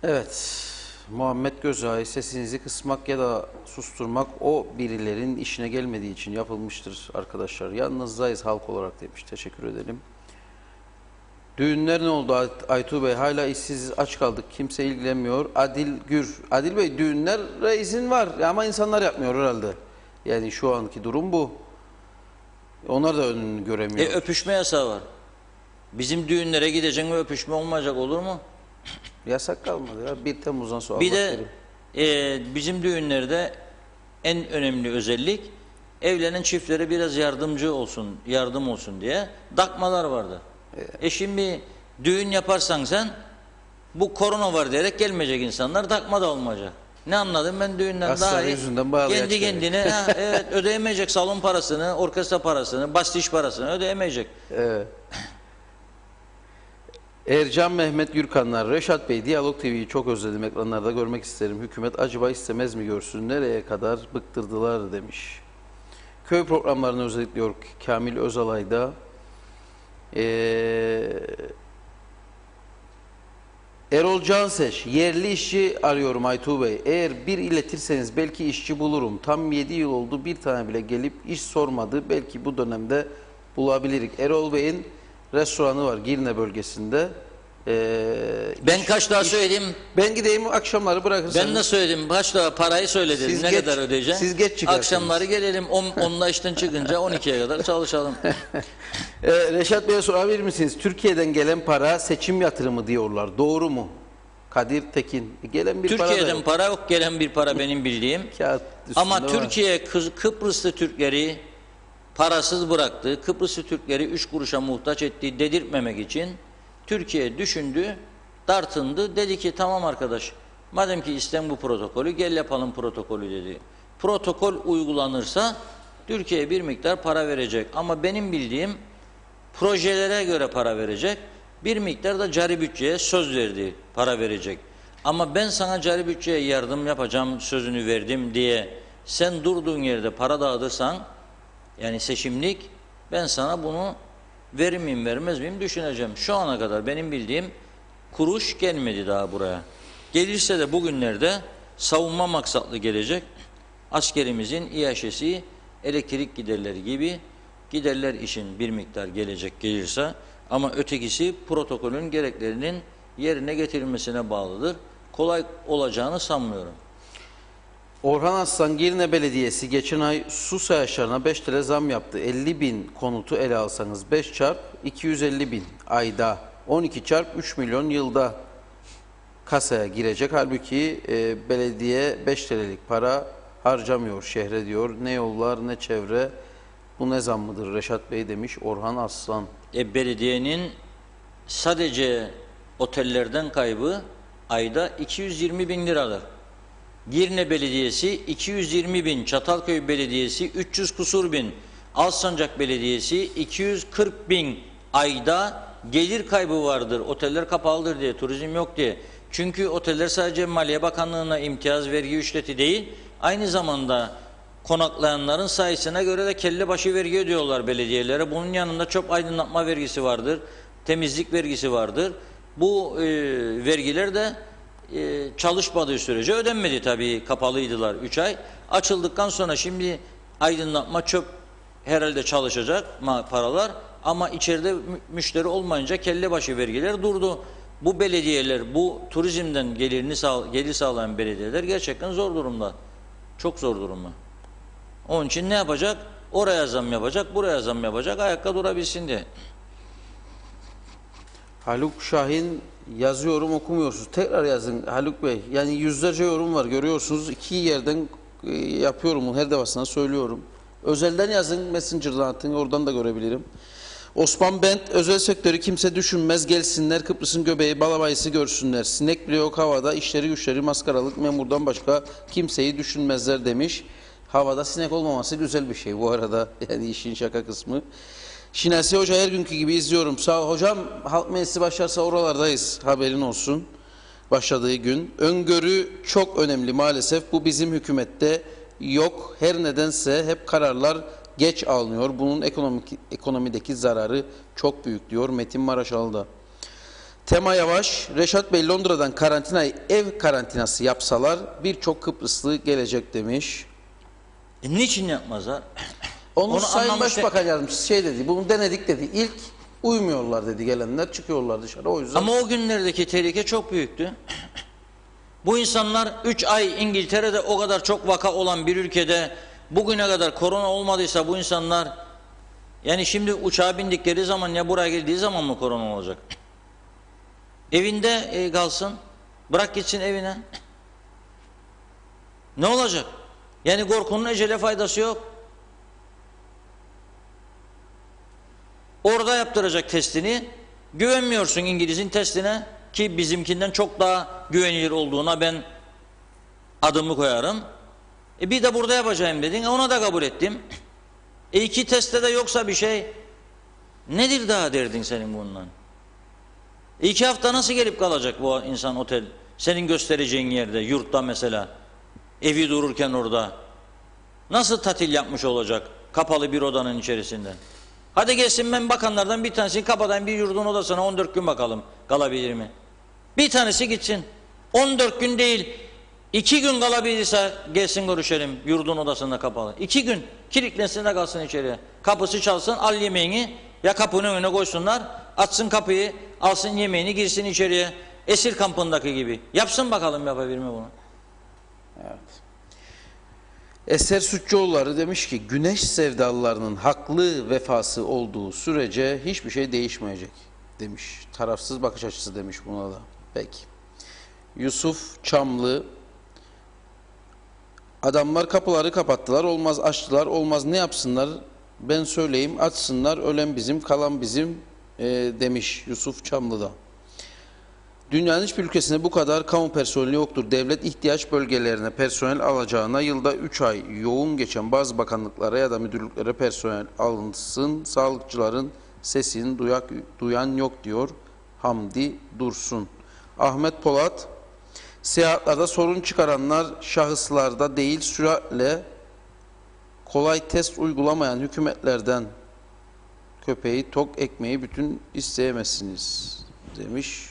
Evet. Muhammed Gözay, sesinizi kısmak ya da susturmak o birilerin işine gelmediği için yapılmıştır arkadaşlar. Yalnızdayız halk olarak demiş. Teşekkür edelim. Düğünler ne oldu Aytuğ Bey? Hala işsiz, aç kaldık. Kimse ilgilenmiyor. Adil Gür. Adil Bey, düğünlere izin var ama insanlar yapmıyor herhalde. Yani şu anki durum bu. Onlar da önünü göremiyor. Öpüşme yasağı var. Bizim düğünlere gideceksin ve öpüşme olmayacak, olur mu? Yasak kalmadı ya. 1 Temmuz'dan sonra. Bir Allah de bizim düğünlerde en önemli özellik, evlenen çiftlere biraz yardım olsun diye dakmalar vardı. Şimdi düğün yaparsan sen, bu korona var diyerek gelmeyecek insanlar, dakma da olmayacak. Ne anladım ben düğünden? Hastane daha iyi. yüzünden bağlayaç Kendi kendine evet, ödeyemeyecek salon parasını, orkestra parasını, bastiş parasını ödeyemeyecek. Evet. Ercan Mehmet Gürkanlar, Reşat Bey, Diyalog TV'yi çok özledim, ekranlarda görmek isterim. Hükümet acaba istemez mi görsün, nereye kadar bıktırdılar demiş. Köy programlarını özellikliyor Kamil Özalay'da. Erol Canseç, yerli işçi arıyorum Aytuğ Bey. Eğer bir iletirseniz belki işçi bulurum. Tam 7 yıl oldu, bir tane bile gelip iş sormadı. Belki bu dönemde bulabilirik. Erol Bey'in restoranı var Girne bölgesinde. Ben kaç daha söyleyeyim? Ben gideyim, akşamları bırakırsanız. Ben de söyledim. Kaç daha parayı söyledim. Siz Ne geç- kadar ödeyeceğim? siz geç çıkarsınız. Akşamları gelelim. 10'da işten çıkınca 12'ye kadar çalışalım. Reşat Bey'e sorabilir misiniz? Türkiye'den gelen para seçim yatırımı diyorlar. Doğru mu? Kadir Tekin. Gelen bir para da Türkiye'den yok. para yok. Gelen bir para benim bildiğim. Kağıt üstünde Ama var. Türkiye Kıbrıslı Türkleri parasız bıraktı. Kıbrıslı Türkleri 3 kuruşa muhtaç etti dedirtmemek için Türkiye düşündü, dartındı. Dedi ki tamam arkadaş, madem ki isten bu protokolü, gel yapalım protokolü dedi. Protokol uygulanırsa Türkiye bir miktar para verecek. Ama benim bildiğim projelere göre para verecek. Bir miktar da cari bütçeye söz verdi, para verecek. Ama ben sana cari bütçeye yardım yapacağım sözünü verdim diye sen durduğun yerde para dağıtırsan, yani seçimlik, ben sana bunu verir miyim vermez miyim düşüneceğim. Şu ana kadar benim bildiğim kuruş gelmedi daha buraya. Gelirse de bugünlerde savunma maksatlı gelecek. Askerimizin İHŞ'si, elektrik giderleri gibi giderler için bir miktar gelecek gelirse, ama ötekisi protokolün gereklerinin yerine getirilmesine bağlıdır. Kolay olacağını sanmıyorum. Orhan Aslan, Girne Belediyesi geçen ay su sayaçlarına 5 TL zam yaptı. 50 bin konutu ele alsanız 5 çarp 250 bin ayda, 12 çarp 3 milyon yılda kasaya girecek. Halbuki belediye 5 TL'lik para harcamıyor şehre diyor. Ne yollar ne çevre, bu ne zam mıdır Reşat Bey demiş Orhan Aslan. Belediyenin sadece otellerden kaybı ayda 220 bin liradır. Girne Belediyesi 220 bin, Çatalköy Belediyesi 300 kusur bin, Alsancak Belediyesi 240 bin ayda gelir kaybı vardır. Oteller kapalıdır diye, turizm yok diye. Çünkü oteller sadece Maliye Bakanlığı'na imtiyaz vergi ücreti değil, aynı zamanda konaklayanların sayısına göre de kelle başı vergi ödüyorlar belediyelere. Bunun yanında çöp aydınlatma vergisi vardır, temizlik vergisi vardır. Bu vergiler de çalışmadığı sürece ödenmedi tabii, kapalıydılar 3 ay. Açıldıktan sonra şimdi aydınlatma, çöp herhalde çalışacak paralar, ama içeride müşteri olmayınca kelle başı vergiler durdu. Bu belediyeler, bu turizmden gelir sağlayan belediyeler gerçekten zor durumda. Çok zor durumda. Onun için ne yapacak? Oraya zam yapacak, buraya zam yapacak, ayakta durabilsin diye. Haluk Şahin, yazıyorum okumuyorsunuz. Tekrar yazın Haluk Bey. Yani yüzlerce yorum var görüyorsunuz. 2 yerden yapıyorum bunu, her defasında söylüyorum. Özelden yazın, Messenger'dan atın, oradan da görebilirim. Osman Bent, özel sektörü kimse düşünmez, gelsinler Kıbrıs'ın göbeği balabayısı görsünler. Sinek bile yok havada, işleri güçleri maskaralık, memurdan başka kimseyi düşünmezler demiş. Havada sinek olmaması güzel bir şey bu arada, yani işin şaka kısmı. Şinasi Hoca, her günkü gibi izliyorum. Sağ ol hocam, halk meclisi başlarsa oralardayız, haberin olsun. Başladığı gün. Öngörü çok önemli maalesef, bu bizim hükümette yok. Her nedense hep kararlar geç alınıyor. Bunun ekonomideki zararı çok büyük diyor Metin Maraşal'da. Tema Yavaş, Reşat Bey Londra'dan karantinayı ev karantinası yapsalar birçok Kıbrıslı gelecek demiş. Niçin yapmazlar? Onu Sayın anlamış Başbakan Yardımcısı şey dedi, bunu denedik dedi. İlk uymuyorlar dedi, gelenler çıkıyorlar dışarı, o yüzden. Ama o günlerdeki tehlike çok büyüktü. Bu insanlar 3 ay İngiltere'de o kadar çok vaka olan bir ülkede bugüne kadar korona olmadıysa bu insanlar, yani şimdi uçağa bindikleri zaman ya buraya geldiği zaman mı korona olacak? Evinde kalsın, bırak gitsin evine. Ne olacak? Yani korkunun ecele faydası yok. Orada yaptıracak testini, güvenmiyorsun İngiliz'in testine ki bizimkinden çok daha güvenilir olduğuna ben adımı koyarım. Bir de burada yapacağım dedin, ona da kabul ettim. İki testte de yoksa bir şey, nedir daha derdin senin bundan? 2 hafta nasıl gelip kalacak bu insan otel? Senin göstereceğin yerde, yurtta mesela, evi dururken orada. Nasıl tatil yapmış olacak kapalı bir odanın içerisinde? Hadi gelsin, ben bakanlardan bir tanesini kapatayım, bir yurdun odasına 14 gün bakalım kalabilir mi? Bir tanesi gitsin. 14 gün değil, 2 gün kalabilirse gelsin görüşelim yurdun odasında kapalı. 2 gün kilitlensin de kalsın içeriye. Kapısı çalsın, al yemeğini, ya kapının önüne koysunlar, açsın kapıyı, alsın yemeğini, girsin içeriye. Esir kampındaki gibi. Yapsın bakalım, yapabilir mi bunu? Evet. Eser Sütçüoğulları demiş ki güneş sevdalılarının haklı vefası olduğu sürece hiçbir şey değişmeyecek demiş. Tarafsız bakış açısı demiş buna da. Peki. Yusuf Çamlı, adamlar kapıları kapattılar, olmaz açtılar, olmaz ne yapsınlar, ben söyleyeyim açsınlar, ölen bizim kalan bizim demiş Yusuf Çamlı'da. Dünyanın hiçbir ülkesinde bu kadar kamu personeli yoktur. Devlet ihtiyaç bölgelerine personel alacağına yılda 3 ay yoğun geçen bazı bakanlıklara ya da müdürlüklere personel alınsın. Sağlıkçıların sesini duyan yok diyor Hamdi Dursun. Ahmet Polat, seyahatlerde sorun çıkaranlar şahıslarda değil süratle kolay test uygulamayan hükümetlerden köpeği tok ekmeği bütün isteyemezsiniz demiş.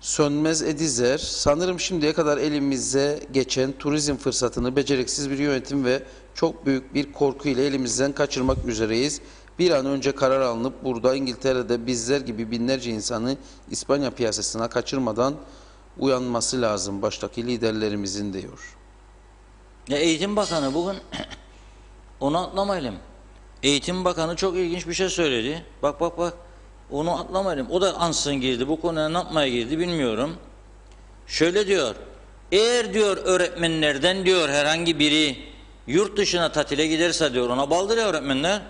Sönmez Edizer, sanırım şimdiye kadar elimize geçen turizm fırsatını beceriksiz bir yönetim ve çok büyük bir korku ile elimizden kaçırmak üzereyiz. Bir an önce karar alınıp burada İngiltere'de bizler gibi binlerce insanı İspanya piyasasına kaçırmadan uyanması lazım baştaki liderlerimizin diyor. Ya Eğitim Bakanı bugün onu atlamayalım. Eğitim Bakanı çok ilginç bir şey söyledi. Bak. Onu atlamayalım. O da ansızın girdi. Bu konuya ne yapmaya girdi bilmiyorum. Şöyle diyor. Eğer diyor öğretmenlerden diyor herhangi biri yurt dışına tatile giderse diyor, ona baldırıyor öğretmenler.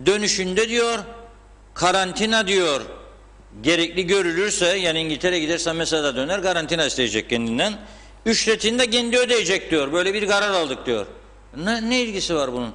Dönüşünde diyor karantina diyor gerekli görülürse, yani İngiltere giderse mesela döner karantina isteyecek kendinden. Ücretini de kendi ödeyecek diyor. Böyle bir karar aldık diyor. Ne ilgisi var bunun?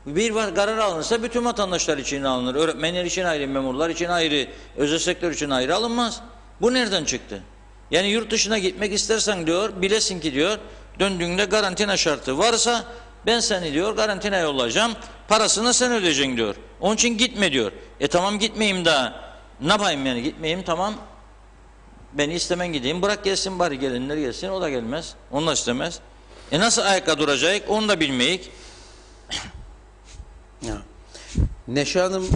Bir karar alınırsa bütün vatandaşlar için alınır. Öğretmenler için ayrı, memurlar için ayrı, özel sektör için ayrı alınmaz. Bu nereden çıktı? Yani yurt dışına gitmek istersen diyor, bilesin ki diyor, döndüğünde karantina şartı varsa ben seni diyor karantinaya yollayacağım, parasını sen ödeyeceksin diyor. Onun için gitme diyor. Tamam gitmeyeyim daha. Ne yapayım yani, gitmeyeyim tamam. Beni istemen gideyim, bırak gelsin bari, gelenler gelsin, o da gelmez. Onu da istemez. Nasıl ayakta duracak onu da bilmeyik. Ya. Neşe Hanım,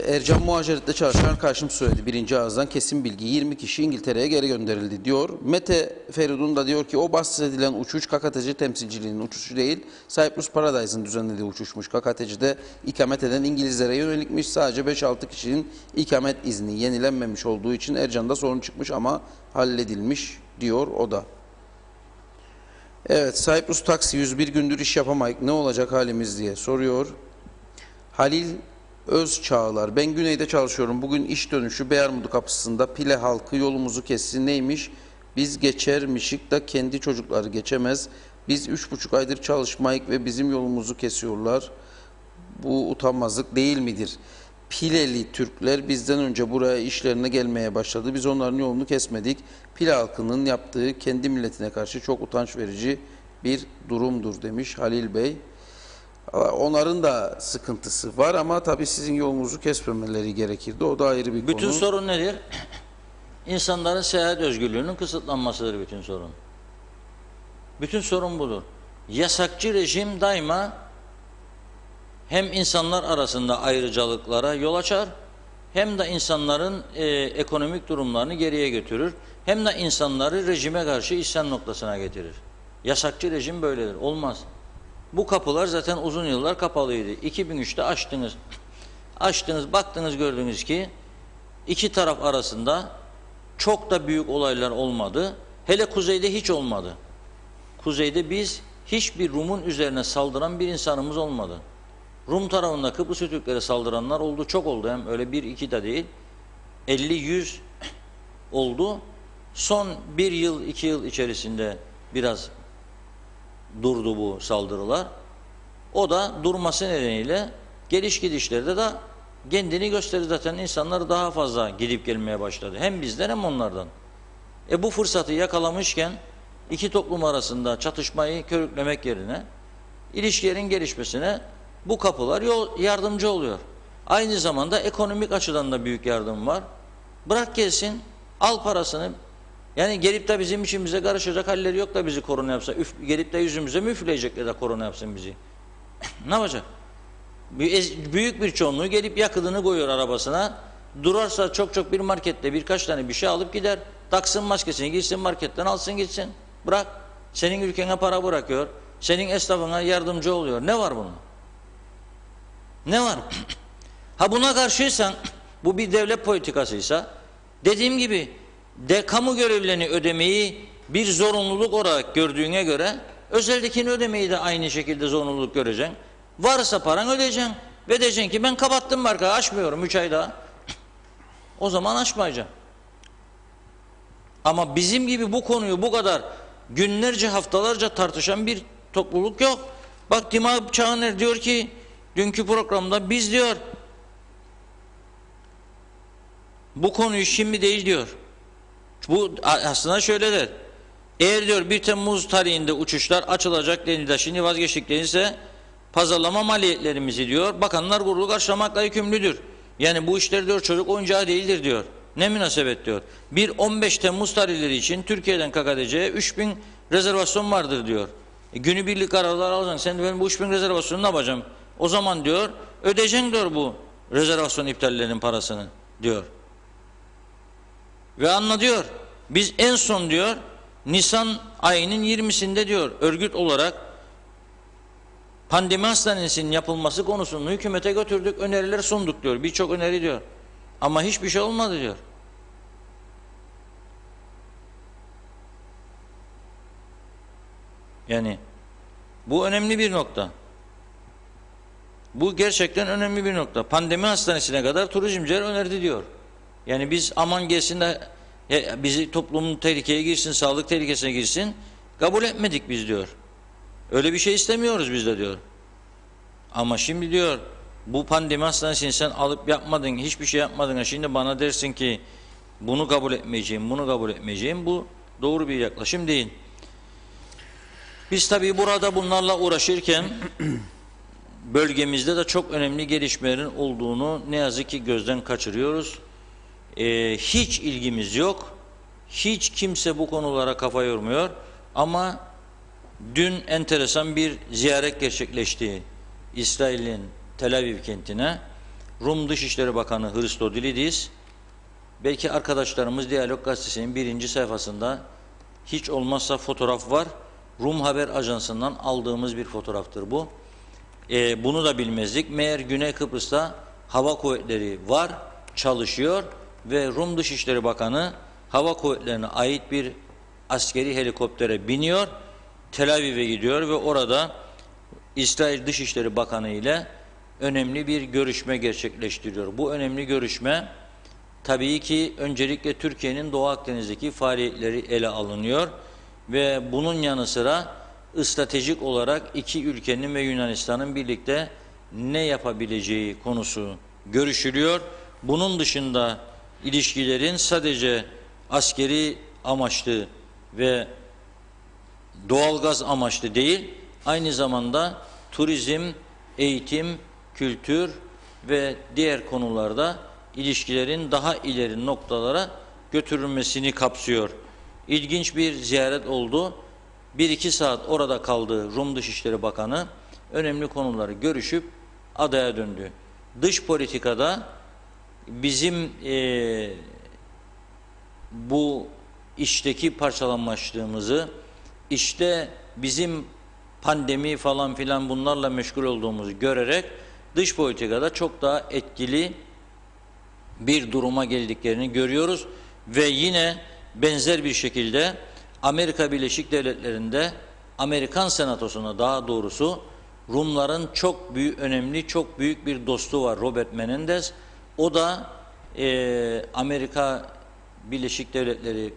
Ercan Muhaciret'te çalışan arkadaşım söyledi birinci ağızdan kesin bilgi, 20 kişi İngiltere'ye geri gönderildi diyor. Mete Feridun da diyor ki o bahsedilen uçuş KKTC temsilciliğinin uçuşu değil, Cyprus Paradise'ın düzenlediği uçuşmuş. KKTC'de ikamet eden İngilizlere yönelikmiş, sadece 5-6 kişinin ikamet izni yenilenmemiş olduğu için Ercan'da sorun çıkmış ama halledilmiş diyor o da. Evet, Cyprus Taksi 101 gündür iş yapamayık, ne olacak halimiz diye soruyor. Halil Özçağlar, ben güneyde çalışıyorum. Bugün iş dönüşü Beyarmudu kapısında Pile halkı yolumuzu kessin. Neymiş? Biz geçermişik da kendi çocukları geçemez. Biz 3,5 aydır çalışmayık ve bizim yolumuzu kesiyorlar. Bu utanmazlık değil midir? Pileli Türkler bizden önce buraya işlerine gelmeye başladı. Biz onların yolunu kesmedik. Pile halkının yaptığı kendi milletine karşı çok utanç verici bir durumdur demiş Halil Bey. Onların da sıkıntısı var ama tabii sizin yolunuzu kesmemeleri gerekirdi. O da ayrı bir konu. Bütün sorun nedir? İnsanların seyahat özgürlüğünün kısıtlanmasıdır bütün sorun. Bütün sorun budur. Yasakçı rejim daima hem insanlar arasında ayrıcalıklara yol açar, hem de insanların ekonomik durumlarını geriye götürür, hem de insanları rejime karşı isyan noktasına getirir. Yasakçı rejim böyledir. Olmaz. Bu kapılar zaten uzun yıllar kapalıydı. 2003'te açtınız. Açtınız, baktınız, gördünüz ki iki taraf arasında çok da büyük olaylar olmadı. Hele kuzeyde hiç olmadı. Kuzeyde biz hiçbir Rum'un üzerine saldıran bir insanımız olmadı. Rum tarafında Kıbrıs Türklere saldıranlar oldu, çok oldu. Hem öyle bir iki de değil. 50-100 oldu. Son bir yıl, 2 yıl içerisinde biraz durdu bu saldırılar. O da durması nedeniyle geliş gidişlerde de kendini gösterir, zaten insanlar daha fazla gidip gelmeye başladı. Hem bizden hem onlardan. Bu fırsatı yakalamışken iki toplum arasında çatışmayı körüklemek yerine ilişkilerin gelişmesine bu kapılar yardımcı oluyor. Aynı zamanda ekonomik açıdan da büyük yardım var. Bırak gelsin, al parasını. Yani gelip de bizim içimize karışacak halleri yok da bizi korona yapsa. Gelip de yüzümüze mi üfleyecekler de korona yapsın bizi? Ne yapacak? Büyük bir çoğunluğu gelip yakıtını koyuyor arabasına. Durarsa çok bir markette birkaç tane bir şey alıp gider. Taksın maskesini, gitsin marketten alsın gitsin. Bırak. Senin ülkene para bırakıyor. Senin esnafına yardımcı oluyor. Ne var bunun? Ne var? Ha buna karşıysan, bu bir devlet politikasıysa, dediğim gibi kamu görevlerini ödemeyi bir zorunluluk olarak gördüğüne göre özeldekini ödemeyi de aynı şekilde zorunluluk göreceksin. Varsa paran ödeyeceksin ve diyeceksin ki ben kapattım markayı, açmıyorum 3 ay daha. O zaman açmayacaksın. Ama bizim gibi bu konuyu bu kadar günlerce, haftalarca tartışan bir topluluk yok. Bak Dima Çağaner diyor ki dünkü programda biz diyor bu konuyu şimdi değil diyor. Bu aslında şöyle der. Eğer diyor 1 Temmuz tarihinde uçuşlar açılacak denildi, şimdi vazgeçtik denilse pazarlama maliyetlerimizi diyor bakanlar kurulu karşılamakla yükümlüdür. Yani bu işler diyor çocuk oyuncağı değildir diyor. Ne münasebet diyor. 15 Temmuz tarihleri için Türkiye'den KKTC'ye 3000 rezervasyon vardır diyor. Günübirlik kararlar alacaksın. Sen ben bu 3000 rezervasyonu ne yapacağım? O zaman diyor ödeyeceksin diyor bu rezervasyon iptallerinin parasını diyor. Ve anla diyor. Biz en son diyor Nisan ayının 20'sinde diyor örgüt olarak pandemi hastanesinin yapılması konusunu hükümete götürdük, öneriler sunduk diyor. Birçok öneri diyor. Ama hiçbir şey olmadı diyor. Yani bu önemli bir nokta. Bu gerçekten önemli bir nokta. Pandemi hastanesine kadar turizmciler önerdi diyor. Yani biz aman gelsin de bizi toplumun tehlikeye girsin, sağlık tehlikesine girsin. Kabul etmedik biz diyor. Öyle bir şey istemiyoruz biz de diyor. Ama şimdi diyor bu pandemi hastanesini sen alıp yapmadın, hiçbir şey yapmadın. Şimdi bana dersin ki bunu kabul etmeyeceğim, bunu kabul etmeyeceğim. Bu doğru bir yaklaşım değil. Biz tabii burada bunlarla uğraşırken bölgemizde de çok önemli gelişmelerin olduğunu ne yazık ki gözden kaçırıyoruz. Hiç ilgimiz yok. Hiç kimse bu konulara kafa yormuyor. Ama dün enteresan bir ziyaret gerçekleşti İsrail'in Tel Aviv kentine. Rum Dışişleri Bakanı Hristodilidis, belki arkadaşlarımız Diyalog Gazetesi'nin 1. sayfasında hiç olmazsa fotoğraf var. Rum Haber Ajansı'ndan aldığımız bir fotoğraftır bu. Bunu da bilmezdik. Meğer Güney Kıbrıs'ta hava kuvvetleri var, çalışıyor ve Rum Dışişleri Bakanı hava kuvvetlerine ait bir askeri helikoptere biniyor, Tel Aviv'e gidiyor ve orada İsrail Dışişleri Bakanı ile önemli bir görüşme gerçekleştiriyor. Bu önemli görüşme tabii ki öncelikle Türkiye'nin Doğu Akdeniz'deki faaliyetleri ele alınıyor ve bunun yanı sıra stratejik olarak iki ülkenin ve Yunanistan'ın birlikte ne yapabileceği konusu görüşülüyor. Bunun dışında ilişkilerin sadece askeri amaçlı ve doğalgaz amaçlı değil, aynı zamanda turizm, eğitim, kültür ve diğer konularda ilişkilerin daha ileri noktalara götürülmesini kapsıyor. İlginç bir ziyaret oldu. 1-2 saat orada kaldı Rum Dışişleri Bakanı. Önemli konuları görüşüp adaya döndü. Dış politikada bizim bu işteki parçalanmışlığımızı, işte bizim pandemi falan filan bunlarla meşgul olduğumuzu görerek dış politikada çok daha etkili bir duruma geldiklerini görüyoruz ve yine benzer bir şekilde Amerika Birleşik Devletleri'nde Amerikan Senatosu'na, daha doğrusu Rumların çok büyük, önemli, çok büyük bir dostu var, Robert Menendez. O da Amerika Birleşik Devletleri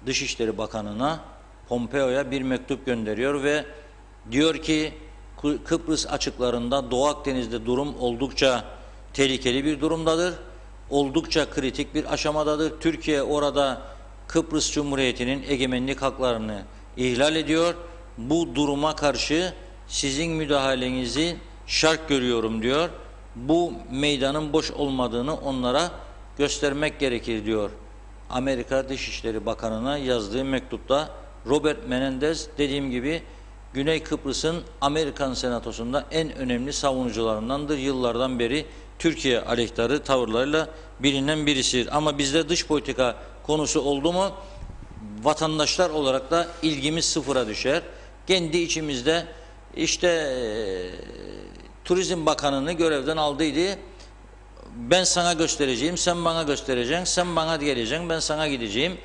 Dışişleri Bakanı'na, Pompeo'ya bir mektup gönderiyor ve diyor ki Kıbrıs açıklarında Doğu Akdeniz'de durum oldukça tehlikeli bir durumdadır. Oldukça kritik bir aşamadadır. Türkiye orada Kıbrıs Cumhuriyeti'nin egemenlik haklarını ihlal ediyor. Bu duruma karşı sizin müdahalenizi şart görüyorum diyor. Bu meydanın boş olmadığını onlara göstermek gerekir diyor. Amerika Dışişleri Bakanı'na yazdığı mektupta Robert Menendez, dediğim gibi Güney Kıbrıs'ın Amerikan Senatosu'nda en önemli savunucularındandır. Yıllardan beri Türkiye aleyhtarı tavırlarıyla bilinen birisidir. Ama bizde dış politika konusu oldu mu vatandaşlar olarak da ilgimiz sıfıra düşer. Kendi içimizde işte Turizm Bakanı'nı görevden aldıydı. Ben sana göstereceğim, sen bana göstereceksin, sen bana geleceksin, ben sana gideceğim.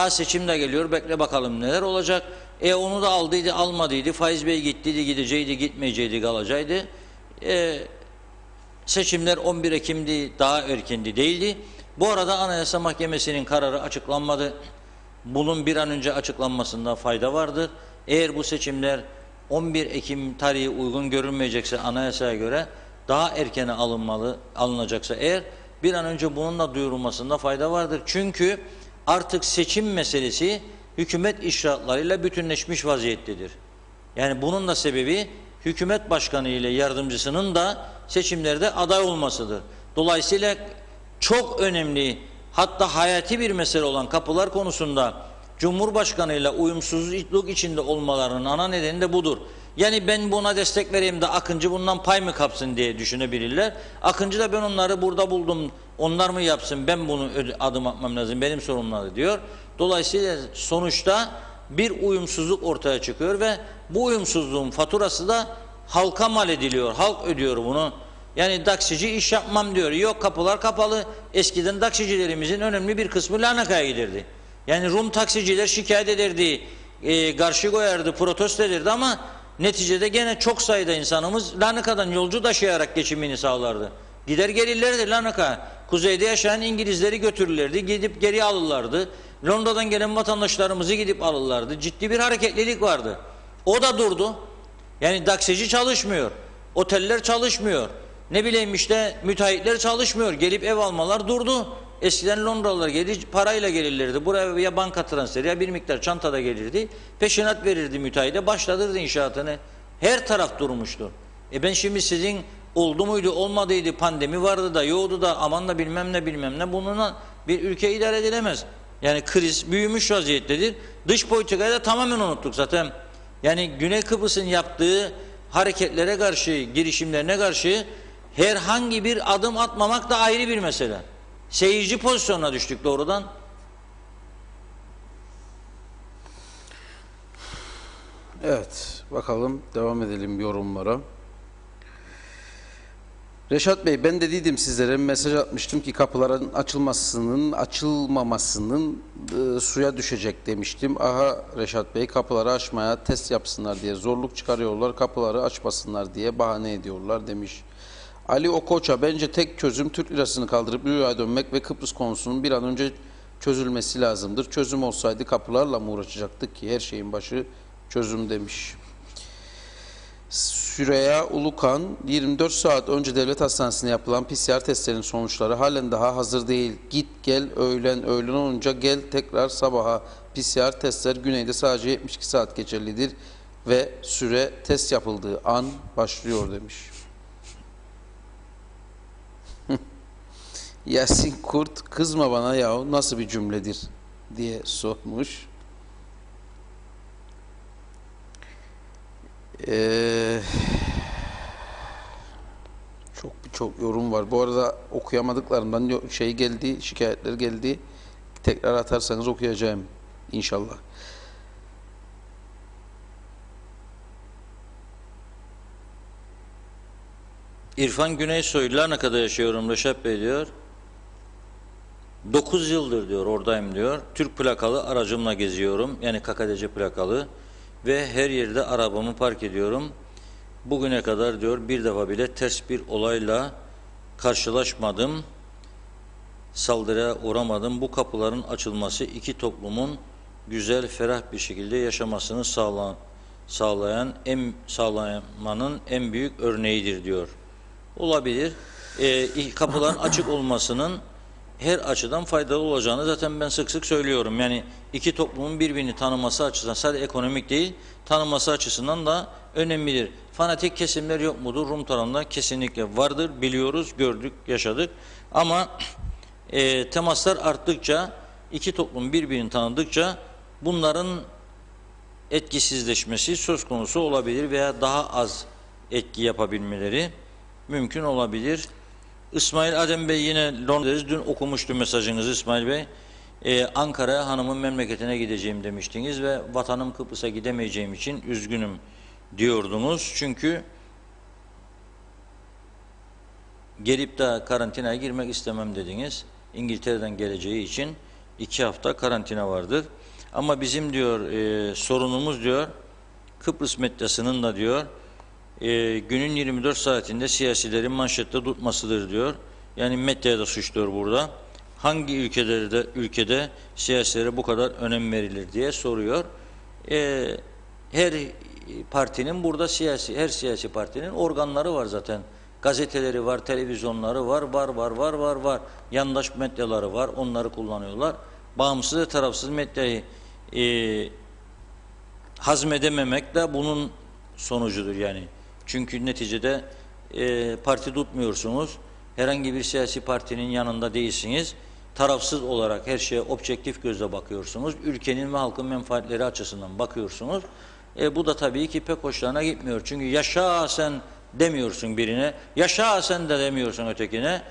Seçim de geliyor, bekle bakalım neler olacak. Onu da aldıydı, almadıydı. Faiz Bey gittiydi, gideceydi, gitmeyeceydi, kalacaktı. Seçimler 11 Ekim'di, daha erkendi değildi. Bu arada Anayasa Mahkemesi'nin kararı açıklanmadı. Bunun bir an önce açıklanmasında fayda vardır. Eğer bu seçimler 11 Ekim tarihi uygun görünmeyecekse anayasaya göre daha erkene alınacaksa eğer bir an önce bununla duyurulmasında fayda vardır. Çünkü artık seçim meselesi hükümet icraatlarıyla bütünleşmiş vaziyettedir. Yani bunun da sebebi hükümet başkanı ile yardımcısının da seçimlerde aday olmasıdır. Dolayısıyla çok önemli, hatta hayati bir mesele olan kapılar konusunda Cumhurbaşkanı ile uyumsuzluk içinde olmalarının ana nedeni de budur. Yani ben buna destek vereyim de Akıncı bundan pay mı kapsın diye düşünebilirler. Akıncı da ben onları burada buldum, onlar mı yapsın, ben bunu adım atmam lazım, benim sorumluları diyor. Dolayısıyla sonuçta bir uyumsuzluk ortaya çıkıyor ve bu uyumsuzluğun faturası da halka mal ediliyor. Halk ödüyor bunu. Yani taksici iş yapmam diyor. Yok, kapılar kapalı. Eskiden taksicilerimizin önemli bir kısmı Larnaka'ya giderdi. Yani Rum taksiciler şikayet ederdi, karşı koyardı, protesto ederdi ama neticede gene çok sayıda insanımız Larnaka'dan yolcu taşıyarak geçimini sağlardı. Gider gelirlerdi Larnaka. Kuzeyde yaşayan İngilizleri götürürlerdi, gidip geri alırlardı. Londra'dan gelen vatandaşlarımızı gidip alırlardı. Ciddi bir hareketlilik vardı. O da durdu. Yani taksici çalışmıyor, oteller çalışmıyor, ne bileyim işte müteahhitler çalışmıyor. Gelip ev almalar durdu. Eskiden Londralılar parayla gelirlerdi. Buraya ya banka transferi ya bir miktar çantada gelirdi. Peşinat verirdi müteahhide, başlatırdı inşaatını. Her taraf durmuştu. Ben şimdi sizin oldu muydu olmadıydı, pandemi vardı da yoktu da aman da bilmem ne bununla bir ülke idare edilemez. Yani kriz büyümüş vaziyettedir. Dış politikayı da tamamen unuttuk zaten. Yani Güney Kıbrıs'ın yaptığı hareketlere karşı, girişimlerine karşı herhangi bir adım atmamak da ayrı bir mesele. Seyirci pozisyonuna düştük doğrudan. Evet, bakalım, devam edelim yorumlara. Reşat Bey, ben de dedim sizlere, mesaj atmıştım ki kapıların açılmamasının suya düşecek demiştim. Aha Reşat Bey, kapıları açmaya test yapsınlar diye zorluk çıkarıyorlar, kapıları açmasınlar diye bahane ediyorlar demiş. Ali Okoça, bence tek çözüm Türk lirasını kaldırıp euroya dönmek ve Kıbrıs konusunun bir an önce çözülmesi lazımdır. Çözüm olsaydı kapılarla mı uğraşacaktık ki, her şeyin başı çözüm demiş. Süreyya Ulukan, 24 saat önce devlet hastanesinde yapılan PCR testlerinin sonuçları halen daha hazır değil. Git gel öğlen olunca gel tekrar sabaha. PCR testler güneyde sadece 72 saat geçerlidir ve süre test yapıldığı an başlıyor demiş. Yasin Kurt kızma bana yahu nasıl bir cümledir diye sormuş. Çok yorum var. Bu arada okuyamadıklarımdan şey geldi, şikayetler geldi. Tekrar atarsanız okuyacağım inşallah. İrfan Güneysoy, Larnaka'da yaşıyorum Reşat Bey diyor. 9 yıldır diyor oradayım diyor. Türk plakalı aracımla geziyorum. Yani KKTC plakalı. Ve her yerde arabamı park ediyorum. Bugüne kadar diyor bir defa bile ters bir olayla karşılaşmadım. Saldırıya uğramadım. Bu kapıların açılması iki toplumun güzel, ferah bir şekilde yaşamasını sağlamanın en büyük örneğidir diyor. Olabilir. Kapıların açık olmasının her açıdan faydalı olacağını zaten ben sık sık söylüyorum. Yani iki toplumun birbirini tanıması açısından, sadece ekonomik değil, tanıması açısından da önemlidir. Fanatik kesimler yok mudur? Rum tarafında kesinlikle vardır. Biliyoruz, gördük, yaşadık. Ama temaslar arttıkça, iki toplum birbirini tanıdıkça bunların etkisizleşmesi söz konusu olabilir veya daha az etki yapabilmeleri mümkün olabilir. İsmail Adem Bey yine Londra'dayız. Dün okumuştum mesajınızı İsmail Bey. Ankara'ya hanımın memleketine gideceğim demiştiniz ve vatanım Kıbrıs'a gidemeyeceğim için üzgünüm diyordunuz. Çünkü gelip de karantinaya girmek istemem dediniz. İngiltere'den geleceği için 2 hafta karantina vardır. Ama bizim diyor sorunumuz diyor Kıbrıs medyasının da diyor günün 24 saatinde siyasilerin manşette tutmasıdır diyor. Yani medyaya da suçluyor burada. Hangi ülkede siyasilere bu kadar önem verilir diye soruyor. Her partinin burada her siyasi partinin organları var zaten. Gazeteleri var, televizyonları var. Yandaş medyaları var, onları kullanıyorlar. Bağımsız ve tarafsız medyayı hazmedememek de bunun sonucudur yani. Çünkü neticede parti tutmuyorsunuz. Herhangi bir siyasi partinin yanında değilsiniz. Tarafsız olarak her şeye objektif gözle bakıyorsunuz. Ülkenin ve halkın menfaatleri açısından bakıyorsunuz. Bu da tabii ki pek hoşlarına gitmiyor. Çünkü yaşa sen demiyorsun birine. Yaşa sen de demiyorsun ötekine.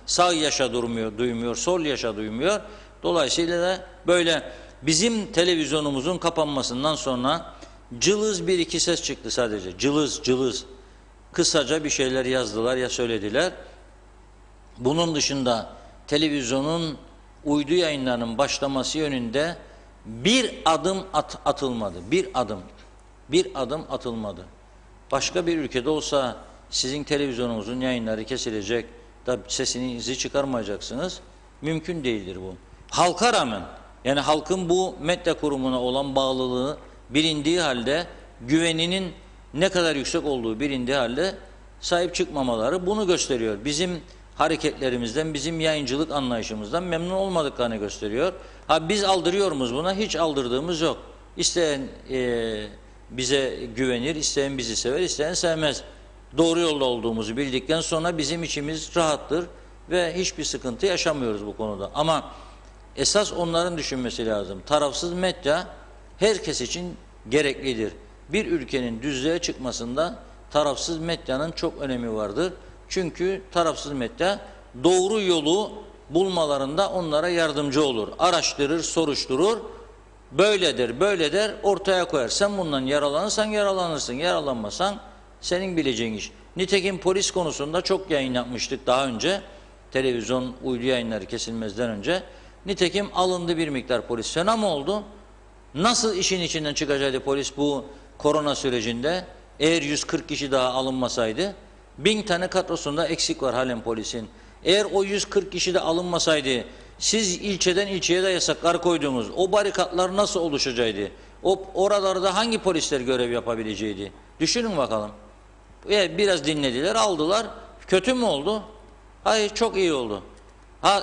Sağ yaşa duymuyor, sol yaşa duymuyor. Dolayısıyla da böyle bizim televizyonumuzun kapanmasından sonra cılız bir iki ses çıktı sadece. Cılız. Kısaca bir şeyler yazdılar ya söylediler. Bunun dışında televizyonun uydu yayınlarının başlaması yönünde bir adım atılmadı. Bir adım atılmadı. Başka bir ülkede olsa sizin televizyonunuzun yayınları kesilecek, da sesinizi çıkarmayacaksınız. Mümkün değildir bu. Halka rağmen, yani halkın bu medya kurumuna olan bağlılığı bilindiği halde, güveninin ne kadar yüksek olduğu bilindiği halde sahip çıkmamaları bunu gösteriyor. Bizim hareketlerimizden, bizim yayıncılık anlayışımızdan memnun olmadıklarını gösteriyor. Biz aldırıyor muyuz buna? Hiç aldırdığımız yok. İsteyen bize güvenir, isteyen bizi sever, isteyen sevmez. Doğru yolda olduğumuzu bildikten sonra bizim içimiz rahattır ve hiçbir sıkıntı yaşamıyoruz bu konuda. Ama esas onların düşünmesi lazım. Tarafsız medya herkes için gereklidir. Bir ülkenin düzlüğe çıkmasında tarafsız medyanın çok önemi vardır. Çünkü tarafsız medya doğru yolu bulmalarında onlara yardımcı olur. Araştırır, soruşturur. Böyle der, ortaya koyar. Sen bundan yaralanırsan yaralanırsın, yaralanmasan senin bileceğin iş. Nitekim polis konusunda çok yayın yapmıştık daha önce. Televizyon uydu yayınları kesilmezden önce. Nitekim alındı bir miktar polis. Fena mı oldu? Nasıl işin içinden çıkacaktı polis bu korona sürecinde? Eğer 140 kişi daha alınmasaydı, 1000 tane kadrosunda eksik var halen polisin. Eğer o 140 kişi de alınmasaydı, siz ilçeden ilçeye de yasaklar koydunuz. O barikatlar nasıl oluşacaktı? Oralarda hangi polisler görev yapabileceğiydi? Düşünün bakalım. Biraz dinlediler, aldılar. Kötü mü oldu? Hayır, çok iyi oldu.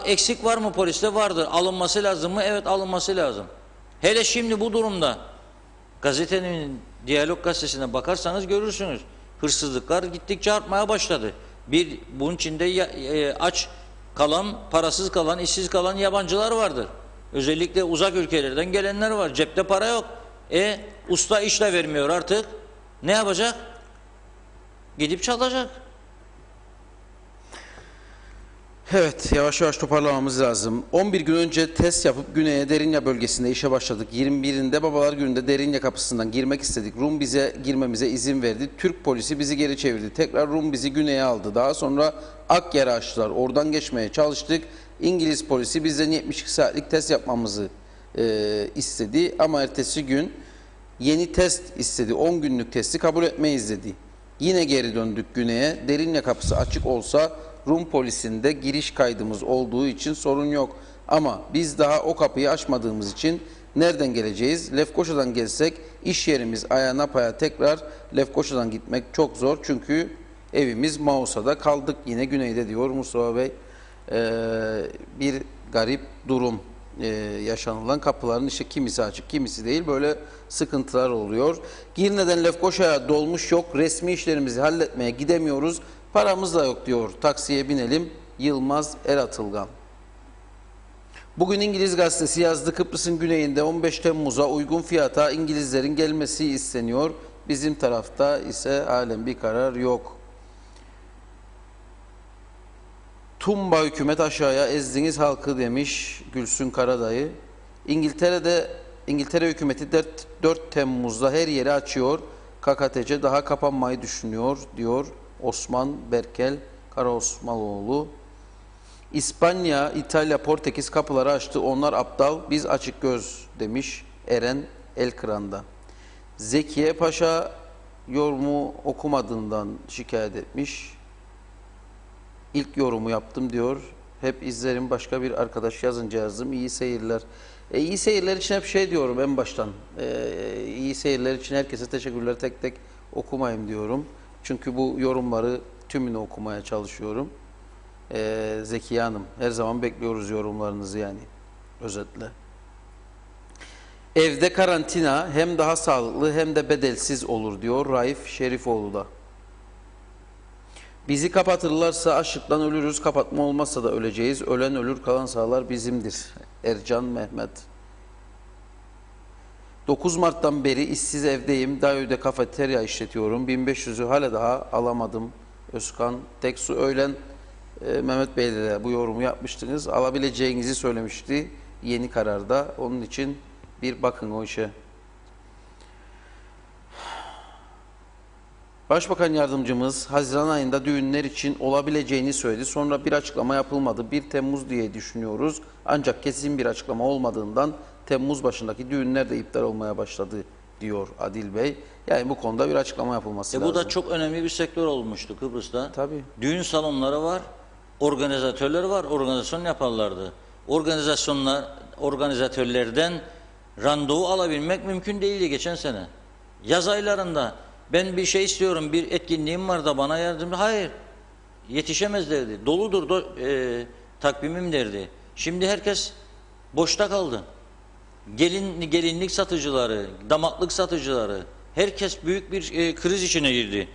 Eksik var mı poliste? Vardır. Alınması lazım mı? Evet, alınması lazım. Hele şimdi bu durumda gazetenin Diyalog gazetesine bakarsanız görürsünüz. Hırsızlıklar gittikçe artmaya başladı. Bunun içinde aç kalan, parasız kalan, işsiz kalan yabancılar vardır. Özellikle uzak ülkelerden gelenler var. Cepte para yok. Usta iş de vermiyor artık. Ne yapacak? Gidip çalacak. Evet, yavaş yavaş toparlamamız lazım. 11 gün önce test yapıp Güney'e Derince bölgesinde işe başladık. 21'inde Babalar Günü'nde Derince kapısından girmek istedik. Rum bize girmemize izin verdi. Türk polisi bizi geri çevirdi. Tekrar Rum bizi Güney'e aldı. Daha sonra Akyar'ı açtılar. Oradan geçmeye çalıştık. İngiliz polisi bizden 72 saatlik test yapmamızı istedi. Ama ertesi gün yeni test istedi. 10 günlük testi kabul etmeyiz dedi. Yine geri döndük Güney'e. Derince kapısı açık olsa Rum polisinde giriş kaydımız olduğu için sorun yok. Ama biz daha o kapıyı açmadığımız için nereden geleceğiz? Lefkoşa'dan gelsek iş yerimiz ayağına paya, tekrar Lefkoşa'dan gitmek çok zor. Çünkü evimiz Mausa'da, kaldık yine güneyde diyor Mustafa Bey. Bir garip durum yaşanılan, kapıların işte kimisi açık kimisi değil, böyle sıkıntılar oluyor. Girne'den Lefkoşa'ya dolmuş yok, resmi işlerimizi halletmeye gidemiyoruz. Paramız da yok diyor. Taksiye binelim. Yılmaz Eratılgan. Bugün İngiliz gazetesi yazdı. Kıbrıs'ın güneyinde 15 Temmuz'a uygun fiyata İngilizlerin gelmesi isteniyor. Bizim tarafta ise halen bir karar yok. Tumba hükümet aşağıya ezdiniz halkı demiş Gülsün Karadayı. İngiltere hükümeti 4 Temmuz'da her yeri açıyor. KKTC daha kapanmayı düşünüyor diyor Osman Berkel Karaosmanoğlu. İspanya, İtalya, Portekiz kapıları açtı. Onlar aptal, biz açık göz demiş Eren Elkıran'da. Zekiye Paşa yorumu okumadığından şikayet etmiş. İlk yorumu yaptım diyor. Hep izlerim, başka bir arkadaş yazınca yazdım. İyi seyirler. İyi seyirler için hep şey diyorum en baştan. İyi seyirler için herkese teşekkürler, tek tek okumayayım diyorum. Çünkü bu yorumları tümünü okumaya çalışıyorum. Zekiye Hanım, her zaman bekliyoruz yorumlarınızı yani. Özetle. Evde karantina hem daha sağlıklı hem de bedelsiz olur diyor Raif Şerifoğlu da. Bizi kapatırlarsa açlıktan ölürüz, kapatma olmazsa da öleceğiz. Ölen ölür, kalan sağlar bizimdir. Ercan Mehmet. 9 Mart'tan beri işsiz evdeyim. Davut'ta kafeterya işletiyorum. 1500'ü hala daha alamadım. Özkan Teksu. Öğlen Mehmet Bey'le de bu yorumu yapmıştınız. Alabileceğinizi söylemişti yeni kararda. Onun için bir bakın o işe. Başbakan yardımcımız Haziran ayında düğünler için olabileceğini söyledi. Sonra bir açıklama yapılmadı. 1 Temmuz diye düşünüyoruz. Ancak kesin bir açıklama olmadığından Temmuz başındaki düğünler de iptal olmaya başladı diyor Adil Bey. Yani bu konuda bir açıklama yapılması lazım. Bu da çok önemli bir sektör olmuştu Kıbrıs'ta. Tabii. Düğün salonları var, organizatörler var, organizasyon yaparlardı. Organizatörlerden randevu alabilmek mümkün değildi geçen sene. Yaz aylarında ben bir şey istiyorum, bir etkinliğim var da bana yardımcı. Hayır, yetişemez derdi. Doludur takvimim derdi. Şimdi herkes boşta kaldı. Gelinlik satıcıları, damatlık satıcıları, herkes büyük bir kriz içine girdi.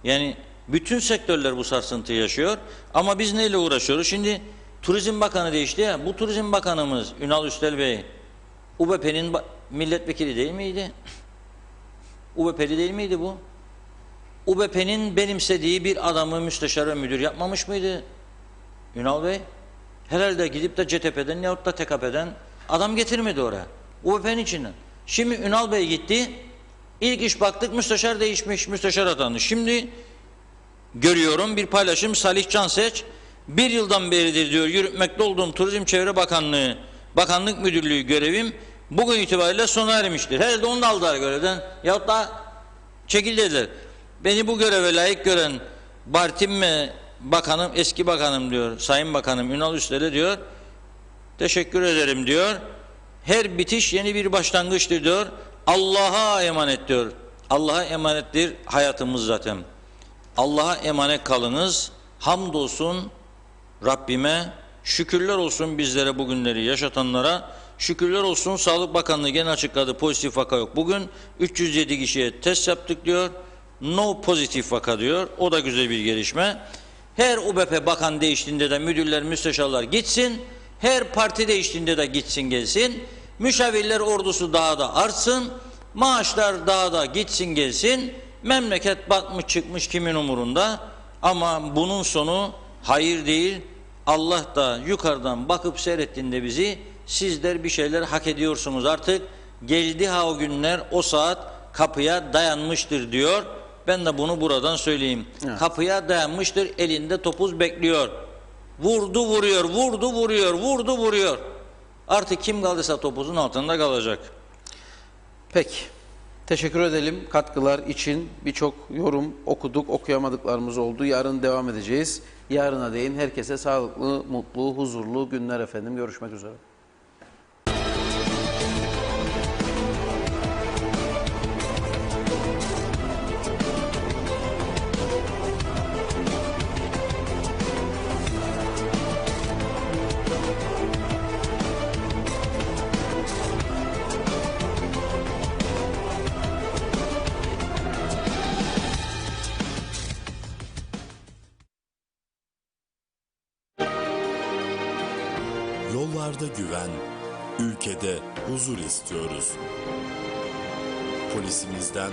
Yani bütün sektörler bu sarsıntıyı yaşıyor. Ama biz neyle uğraşıyoruz? Şimdi Turizm Bakanı değişti ya. Bu Turizm Bakanımız Ünal Üstel Bey, UBP'nin milletvekili değil miydi? UBP'li değil miydi bu? UBP'nin benimsediği bir adamı müsteşar ve müdür yapmamış mıydı Ünal Bey? Herhalde gidip de CTP'den yahut da TKP'den adam getirmedi oraya. UBP'nin içinden. Şimdi Ünal Bey gitti. İlk iş baktık müsteşar değişmiş, müsteşar atandı. Şimdi görüyorum bir paylaşım, Salih Canseç 1 yıldan beridir diyor yürütmekte olduğum Turizm Çevre Bakanlığı, Bakanlık Müdürlüğü görevim bugün itibariyle sona ermiştir. Herhalde onu da aldılar görevden yahut da çekildiler. Beni bu göreve layık gören Bartimme Bakanım, eski bakanım diyor, Sayın Bakanım Ünal Üstel'e diyor, teşekkür ederim diyor. Her bitiş yeni bir başlangıçtır diyor. Allah'a emanet diyor. Allah'a emanettir hayatımız zaten. Allah'a emanet kalınız. Hamdolsun Rabbime, şükürler olsun bizlere bugünleri yaşatanlara, şükürler olsun Sağlık Bakanlığı gene açıkladı, pozitif vaka yok. Bugün 307 kişiye test yaptık diyor. No pozitif vaka diyor. O da güzel bir gelişme. Her UBP bakan değiştiğinde de müdürler, müsteşarlar gitsin. Her parti değiştiğinde de gitsin gelsin. Müşavirler ordusu daha da artsın. Maaşlar daha da gitsin gelsin. Memleket batmış çıkmış kimin umurunda? Ama bunun sonu hayır değil. Allah da yukarıdan bakıp seyrettiğinde bizi, sizler bir şeyler hak ediyorsunuz artık. Geldi ha o günler, o saat kapıya dayanmıştır diyor. Ben de bunu buradan söyleyeyim. Evet. Kapıya dayanmıştır, elinde topuz bekliyor. Vurdu vuruyor, vurdu vuruyor, vurdu vuruyor. Artık kim kaldıysa topuzun altında kalacak. Peki. Teşekkür edelim katkılar için. Birçok yorum okuduk, okuyamadıklarımız oldu. Yarın devam edeceğiz. Yarına değin herkese sağlıklı, mutlu, huzurlu günler efendim. Görüşmek üzere. Yollarda güven, ülkede huzur istiyoruz. Polisimizden